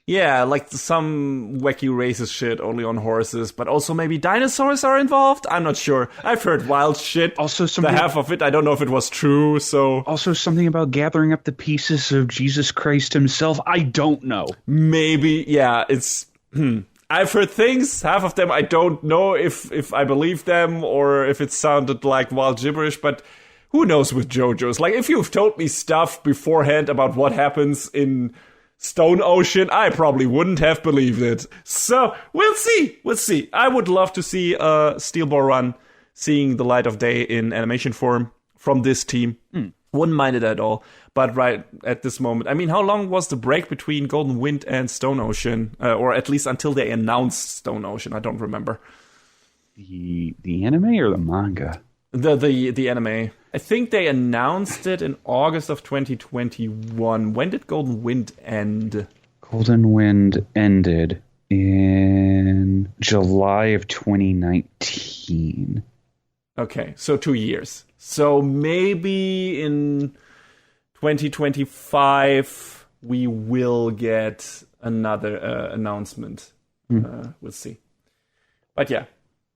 Speaker 1: Yeah, like some wacky racist shit only on horses, but also maybe dinosaurs are involved? I'm not sure. I've heard wild shit.
Speaker 2: Also,
Speaker 1: the half of it, I don't know if it was true, so...
Speaker 2: Also something about gathering up the pieces of Jesus Christ himself. I don't know.
Speaker 1: Maybe, yeah, it's... I've heard things, half of them I don't know if I believe them or if it sounded like wild gibberish, but who knows with JoJo's? Like, if you've told me stuff beforehand about what happens in Stone Ocean, I probably wouldn't have believed it. So, we'll see. I would love to see Steel Ball Run seeing the light of day in animation form from this team. Wouldn't mind it at all. But right at this moment, I mean, how long was the break between Golden Wind and Stone Ocean? Or at least until they announced Stone Ocean, I don't remember.
Speaker 2: The anime or the manga?
Speaker 1: The anime. I think they announced it in August of 2021. When did Golden Wind end?
Speaker 2: Golden Wind ended in July of 2019.
Speaker 1: Okay, so 2 years. So maybe in 2025 we will get another announcement. We'll see. But yeah,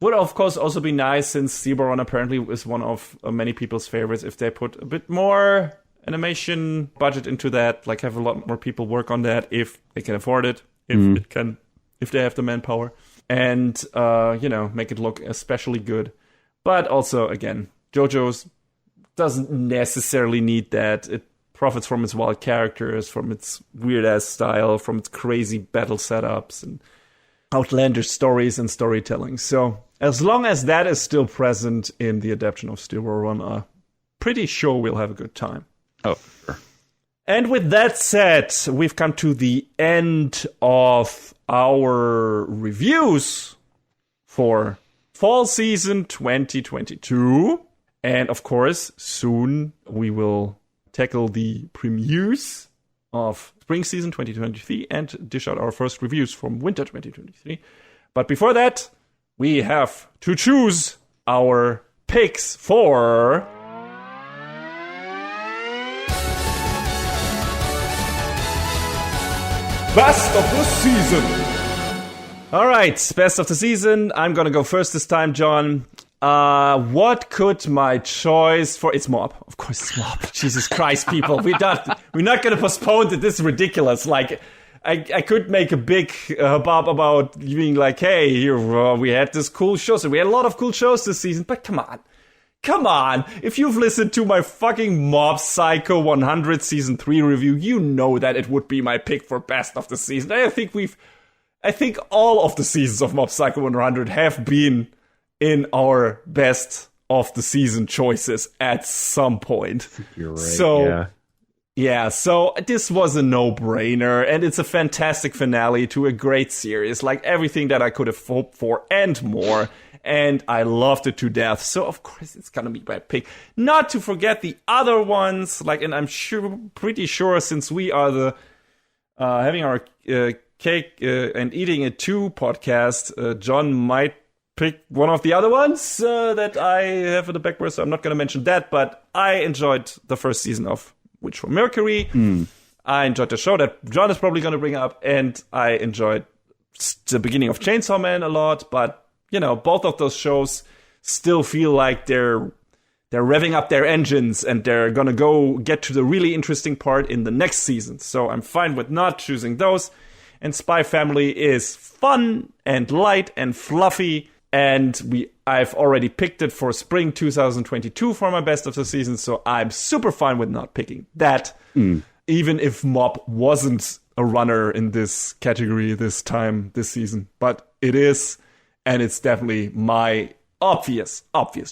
Speaker 1: would of course also be nice, since Zebra Run apparently is one of many people's favorites, if they put a bit more animation budget into that, like have a lot more people work on that if they can afford it, if they have the manpower, and make it look especially good. But also, again, JoJo's doesn't necessarily need that. It profits from its wild characters, from its weird ass style, from its crazy battle setups and outlandish stories and storytelling. So as long as that is still present in the adaptation of Steel War Run, I'm pretty sure we'll have a good time.
Speaker 2: Oh, sure.
Speaker 1: And with that said, we've come to the end of our reviews for fall season 2022. And of course, soon we will tackle the premieres of spring season 2023 and dish out our first reviews from winter 2023. But before that, we have to choose our picks for Best of the Season. All right, Best of the Season. I'm going to go first this time, John. What could my choice for... It's Mob. Of course it's Mob. Jesus Christ, people. We're not going to postpone it. This is ridiculous. Like, I could make a big hubbub about being like, hey, here, we had this cool show. So we had a lot of cool shows this season. But come on. Come on. If you've listened to my fucking Mob Psycho 100 Season 3 review, you know that it would be my pick for Best of the Season. I think all of the seasons of Mob Psycho 100 have been in our best of the season choices at some point.
Speaker 2: You're right.
Speaker 1: So, yeah, so this was a no-brainer, and it's a fantastic finale to a great series, like everything that I could have hoped for and more, and I loved it to death. So, of course, it's gonna be my pick. Not to forget the other ones, like, and I'm pretty sure since we are the having our Cake and Eating It Too podcast, John might pick one of the other ones that I have in the background, so I'm not going to mention that, but I enjoyed the first season of Witch from Mercury. I enjoyed the show that John is probably going to bring up, and I enjoyed the beginning of Chainsaw Man a lot, but, both of those shows still feel like they're revving up their engines, and they're going to go get to the really interesting part in the next season, so I'm fine with not choosing those. And Spy Family is fun and light and fluffy, and I've already picked it for spring 2022 for my best of the season, so I'm super fine with not picking that, even if Mob wasn't a runner in this category this season. But it is, and it's definitely my obvious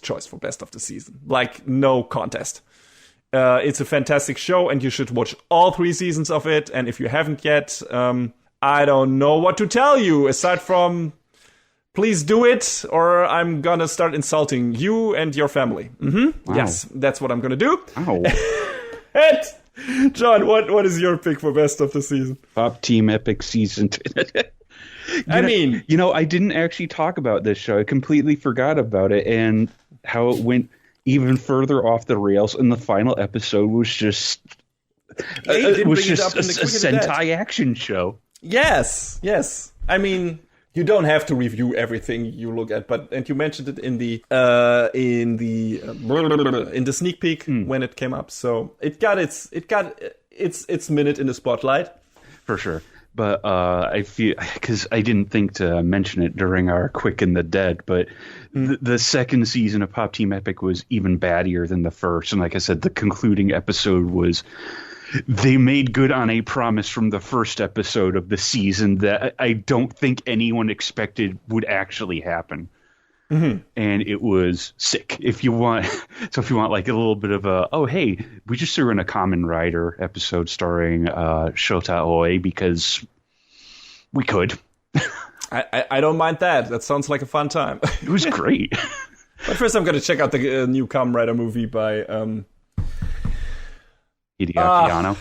Speaker 1: choice for best of the season. Like, no contest. It's a fantastic show, and you should watch all 3 seasons of it, and if you haven't yet... I don't know what to tell you, aside from please do it, or I'm gonna start insulting you and your family. Wow. Yes, that's what I'm gonna do.
Speaker 2: Ow.
Speaker 1: And, John, what is your pick for best of the season?
Speaker 2: Pop Team Epic Season 2. I didn't actually talk about this show. I completely forgot about it, and how it went even further off the rails, and the final episode was just... it was just a Sentai action show. Yes.
Speaker 1: I mean, you don't have to review everything you look at, and you mentioned it in the sneak peek when it came up. So it got its minute in the spotlight
Speaker 2: for sure. But I feel, because I didn't think to mention it during our Quick and the Dead, but the second season of Pop Team Epic was even baddier than the first. And like I said, the concluding episode was... They made good on a promise from the first episode of the season that I don't think anyone expected would actually happen. And it was sick. If you want like a little bit of a, oh, hey, we just threw in a Kamen Rider episode starring Shota Aoi because we could.
Speaker 1: I don't mind that. That sounds like a fun time.
Speaker 2: It was great.
Speaker 1: But first, I'm going to check out the new Kamen Rider movie by
Speaker 2: Hideaki Anno.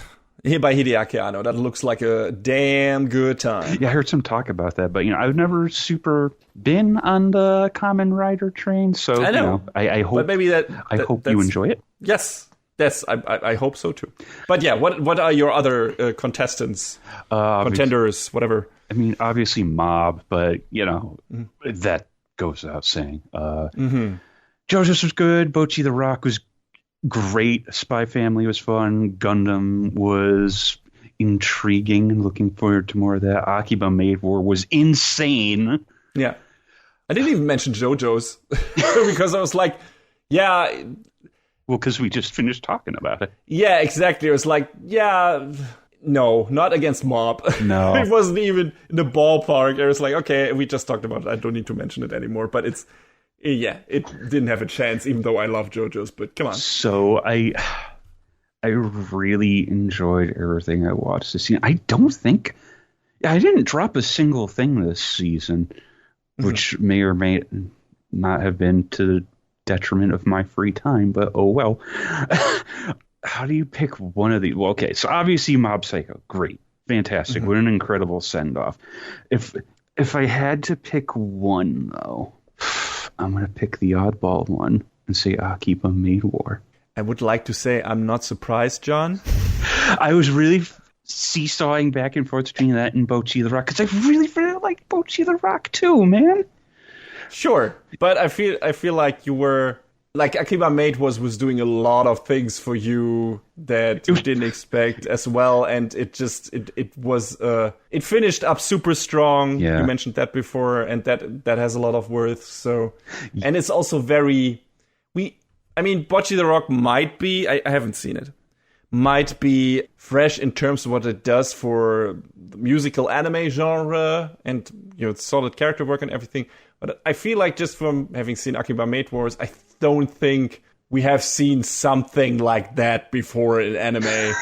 Speaker 1: By Hideaki Anno. That looks like a damn good time.
Speaker 2: Yeah, I heard some talk about that, but I've never super been on the Kamen Rider train, so
Speaker 1: I know.
Speaker 2: I hope.
Speaker 1: But maybe
Speaker 2: I hope you enjoy it.
Speaker 1: Yes, I hope so too. But yeah, what are your other contestants, contenders, whatever?
Speaker 2: I mean, obviously Mob, but that goes without saying. JoJo's was good. Bocchi the Rock was great. Spy Family was fun. Gundam was intriguing and looking forward to more of that. Akiba Maid War was insane.
Speaker 1: Yeah. I didn't even mention JoJo's because I was like, yeah.
Speaker 2: Well, because we just finished talking about it.
Speaker 1: Yeah, exactly. It was like, yeah, no, not against Mob.
Speaker 2: No.
Speaker 1: It wasn't even in the ballpark. It was like, okay, we just talked about it. I don't need to mention it anymore. But yeah, it didn't have a chance, even though I love JoJo's, but come on.
Speaker 2: So I really enjoyed everything I watched this season. I didn't drop a single thing this season, which may or may not have been to the detriment of my free time, but oh well. How do you pick one of these? Well, okay, so obviously Mob Psycho, great, fantastic, what an incredible send-off. If I had to pick one, though, I'm going to pick the oddball one and say Akiba Maid War.
Speaker 1: I would like to say I'm not surprised, John.
Speaker 2: I was really seesawing back and forth between that and Bocchi the Rock, because I really, really like Bocchi the Rock too, man.
Speaker 1: Sure, but I feel like you were... Like, Akiba Maid was doing a lot of things for you that you didn't expect as well, and it finished up super strong.
Speaker 2: Yeah.
Speaker 1: You mentioned that before, and that has a lot of worth. So, and it's also very... Bocchi the Rock might be... I haven't seen it. Might be fresh in terms of what it does for the musical anime genre and solid character work and everything. But I feel like just from having seen Akiba Maid Wars, I don't think we have seen something like that before in anime.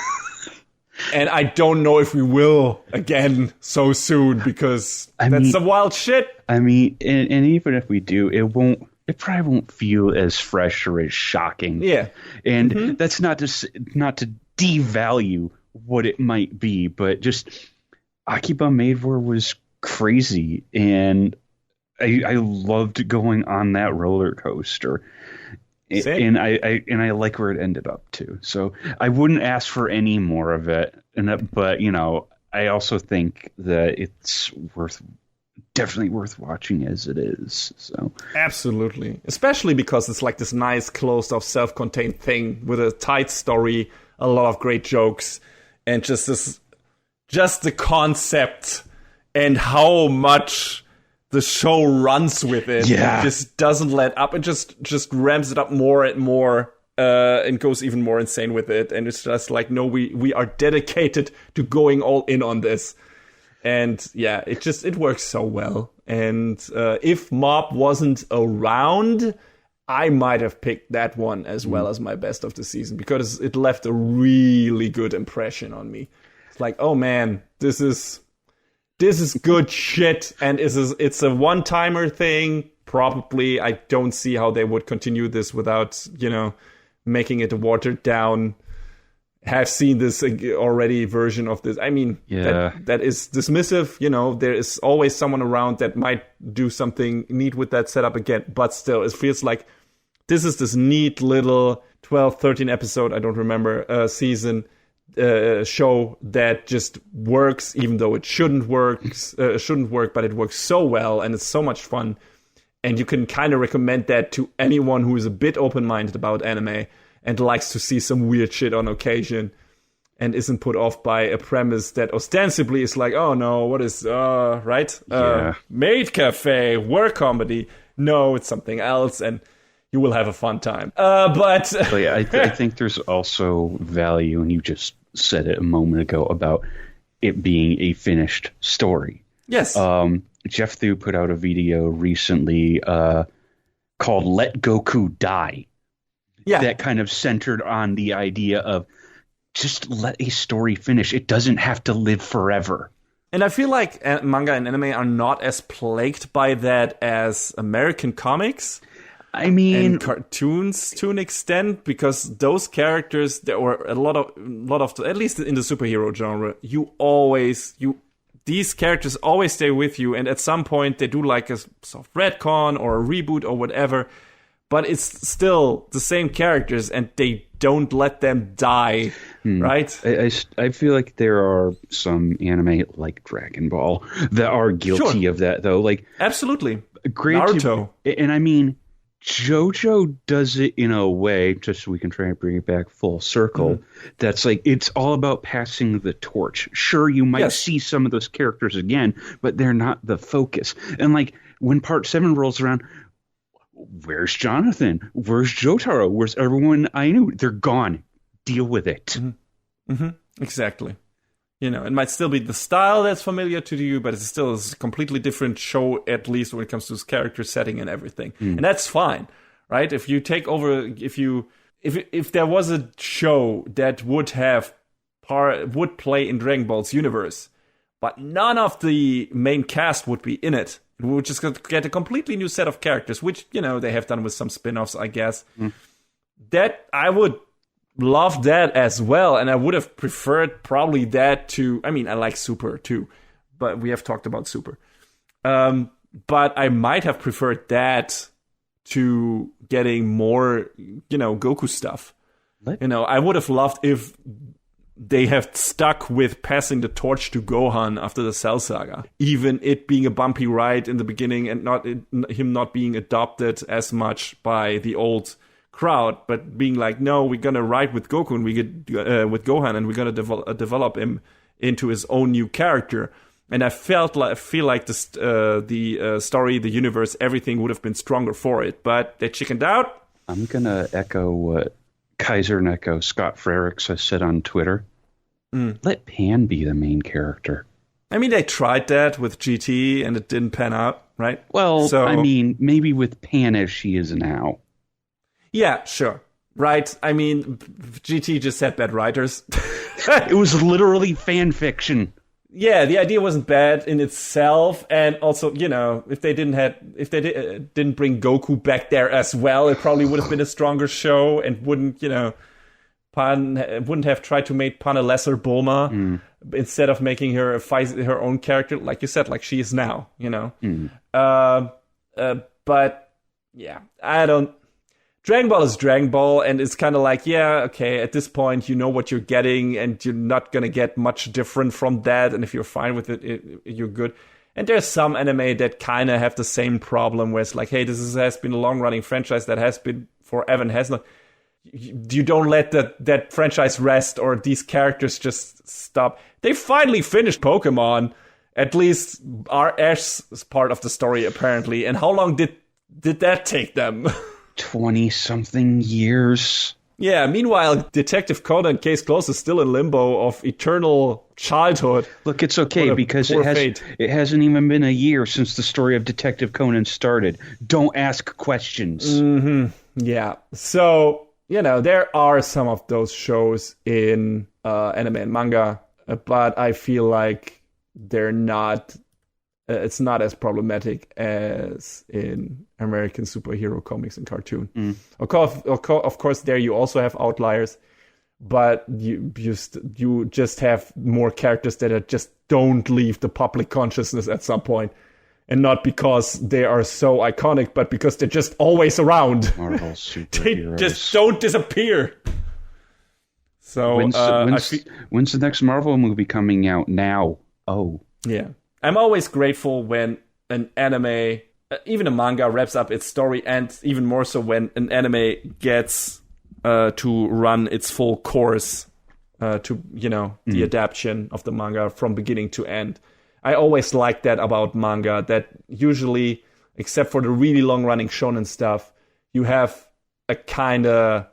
Speaker 1: And I don't know if we will again so soon, because that's some wild shit.
Speaker 2: I mean, and even if we do, it probably won't feel as fresh or as shocking.
Speaker 1: Yeah.
Speaker 2: And that's not to devalue what it might be, but just Akiba Maid War was crazy, and I loved going on that roller coaster.
Speaker 1: Same.
Speaker 2: And I like where it ended up too. So I wouldn't ask for any more of it. But I also think that it's definitely worth watching as it is. So
Speaker 1: absolutely, especially because it's like this nice closed-off, self-contained thing with a tight story, a lot of great jokes, and just the concept and how much the show runs with it.
Speaker 2: Yeah.
Speaker 1: It just doesn't let up. It just ramps it up more and more, and goes even more insane with it. And it's just like, no, we are dedicated to going all in on this. And yeah, it works so well. And if Mob wasn't around, I might have picked that one as well as my best of the season, because it left a really good impression on me. It's like, oh man, this is good shit, and it's a one-timer thing. Probably, I don't see how they would continue this without, making it a watered down, have seen this already version of this. I mean,
Speaker 2: yeah.
Speaker 1: that is dismissive. There is always someone around that might do something neat with that setup again, but still, it feels like this is this neat little 12, 13 episode, I don't remember, season show that just works, even though it shouldn't work, but it works so well, and it's so much fun. And you can kind of recommend that to anyone who is a bit open-minded about anime and likes to see some weird shit on occasion, and isn't put off by a premise that ostensibly is like, oh no, what is, right? Maid cafe, work comedy. No, it's something else, and you will have a fun time. But
Speaker 2: yeah, I think there's also value, and you just said it a moment ago, about it being a finished story.
Speaker 1: Yes.
Speaker 2: Jeff Thu put out a video recently called Let Goku Die.
Speaker 1: Yeah.
Speaker 2: That kind of centered on the idea of just let a story finish. It doesn't have to live forever.
Speaker 1: And I feel like manga and anime are not as plagued by that as American comics.
Speaker 2: I mean,
Speaker 1: and cartoons to an extent, because those characters, there were a lot of at least in the superhero genre, these characters always stay with you, and at some point they do like a soft retcon or a reboot or whatever, but it's still the same characters and they don't let them die, right?
Speaker 2: I feel like there are some anime like Dragon Ball that are guilty of that, though. Like,
Speaker 1: absolutely.
Speaker 2: Granted,
Speaker 1: Naruto.
Speaker 2: And I mean, JoJo does it in a way, just so we can try and bring it back full circle, that's like, it's all about passing the torch. Sure, you might see some of those characters again, but they're not the focus. And like, when Part 7 rolls around, where's Jonathan? Where's Jotaro? Where's everyone I knew? They're gone. Deal with it.
Speaker 1: Exactly. You know, it might still be the style that's familiar to you, but it's still a completely different show, at least when it comes to its character setting and everything. And that's fine, right? If you take over, if there was a show that would play in Dragon Ball's universe, but none of the main cast would be in it, we would just get a completely new set of characters, which, you know, they have done with some spin-offs, I guess. That I would love that as well, and I would have preferred probably that to, I mean, I like Super too, but we have talked about Super. But I might have preferred that to getting more, you know, Goku stuff. You know, I would have loved if they have stuck with passing the torch to Gohan after the Cell Saga. Even it being a bumpy ride in the beginning and him not being adopted as much by the old crowd, but being like, no, we're gonna ride with Goku and we get with Gohan, and we're gonna develop him into his own new character. And I feel like the story, the universe, everything would have been stronger for it, but they chickened out.
Speaker 2: I'm gonna echo what Kaiser Neko Scott Frericks has said on Twitter. Let Pan be the main character.
Speaker 1: I mean, they tried that with GT and it didn't pan out, right?
Speaker 2: Well, so, I mean, maybe with Pan as she is now.
Speaker 1: Yeah, sure. Right. I mean, GT just had bad writers.
Speaker 2: It was literally fan fiction.
Speaker 1: Yeah, the idea wasn't bad in itself, and also, you know, if they didn't bring Goku back there as well, it probably would have been a stronger show, and wouldn't, you know, Pan wouldn't have tried to make Pan a lesser Bulma instead of making her her own character, like you said, like she is now, you know. But yeah, I don't. Dragon Ball is Dragon Ball, and it's kind of like, yeah, okay, at this point, you know what you're getting, and you're not going to get much different from that, and if you're fine with it, you're good. And there's some anime that kind of have the same problem, where it's like, hey, has been a long-running franchise that has been forever and has not. You don't let that franchise rest, or these characters just stop. They finally finished Pokemon, at least Ash's part of the story, apparently, and how long did that take them?
Speaker 2: 20-something years.
Speaker 1: Yeah, meanwhile, Detective Conan Case Closed is still in limbo of eternal childhood.
Speaker 2: Look, it's okay, because it hasn't even been a year since the story of Detective Conan started. Don't ask questions.
Speaker 1: Yeah. So, you know, there are some of those shows in anime and manga, but I feel like they're not... it's not as problematic as in American superhero comics and cartoon. Of course, there you also have outliers, but you just have more characters that just don't leave the public consciousness at some point, and not because they are so iconic, but because they're just always around.
Speaker 2: Marvel superheroes.
Speaker 1: They just don't disappear. So
Speaker 2: when's the next Marvel movie coming out now? Oh,
Speaker 1: yeah. I'm always grateful when an anime, even a manga, wraps up its story, and even more so when an anime gets to run its full course to, you know, the adaptation of the manga from beginning to end. I always like that about manga, that usually, except for the really long-running shonen stuff, you have a kind of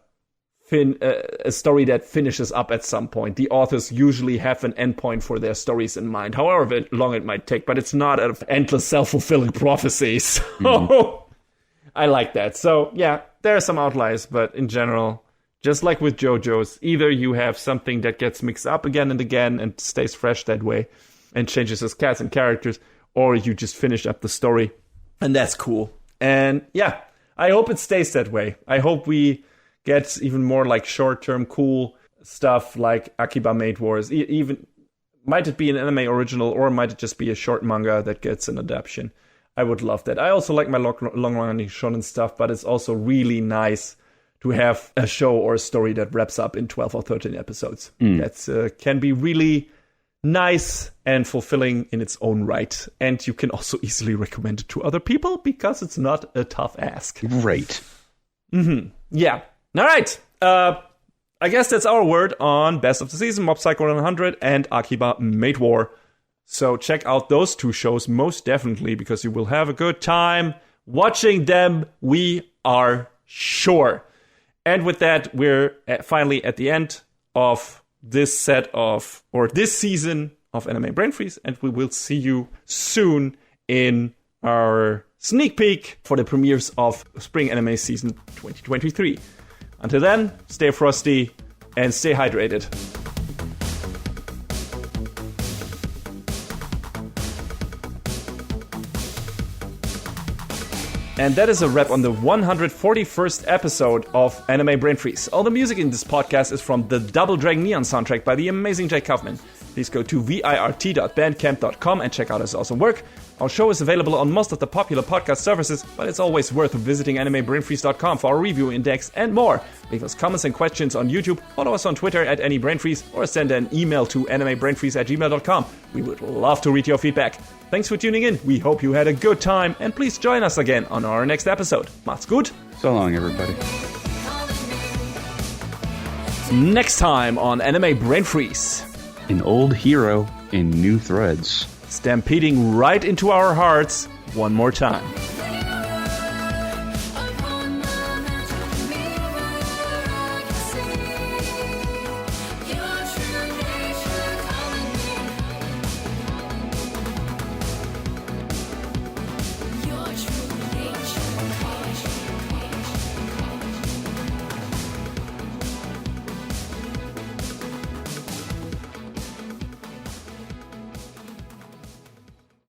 Speaker 1: a story that finishes up at some point. The authors usually have an endpoint for their stories in mind, however long it might take, but it's not an endless self-fulfilling prophecy. So I like that. So yeah, there are some outliers, but in general, just like with JoJo's, either you have something that gets mixed up again and again and stays fresh that way and changes its cast and characters, or you just finish up the story, and that's cool. And yeah, I hope it stays that way. I hope we get even more like short-term cool stuff like Akiba Maid Wars. Even might it be an anime original or might it just be a short manga that gets an adaptation? I would love that. I also like my long-running shonen stuff, but it's also really nice to have a show or a story that wraps up in 12 or 13 episodes. That can be really nice and fulfilling in its own right. And you can also easily recommend it to other people because it's not a tough ask.
Speaker 2: Right.
Speaker 1: Yeah. All right. I guess that's our word on Best of the Season, Mob Psycho 100, and Akiba Maid War. So check out those two shows most definitely because you will have a good time watching them. We are sure. And with that, we're finally at the end of this season of Anime Brain Freeze, and we will see you soon in our sneak peek for the premieres of Spring Anime Season 2023. Until then, stay frosty and stay hydrated. And that is a wrap on the 141st episode of Anime Brain Freeze. All the music in this podcast is from the Double Dragon Neon soundtrack by the amazing Jake Kaufman. Please go to virt.bandcamp.com and check out his awesome work. Our show is available on most of the popular podcast services, but it's always worth visiting animebrainfreeze.com for our review index and more. Leave us comments and questions on YouTube, follow us on Twitter at AnyBrainFreeze, or send an email to animebrainfreeze@gmail.com. We would love to read your feedback. Thanks for tuning in. We hope you had a good time, and please join us again on our next episode. Macht's gut.
Speaker 2: So long, everybody.
Speaker 1: Next time on Anime Brain Freeze.
Speaker 2: An old hero in new threads.
Speaker 1: Stampeding right into our hearts one more time.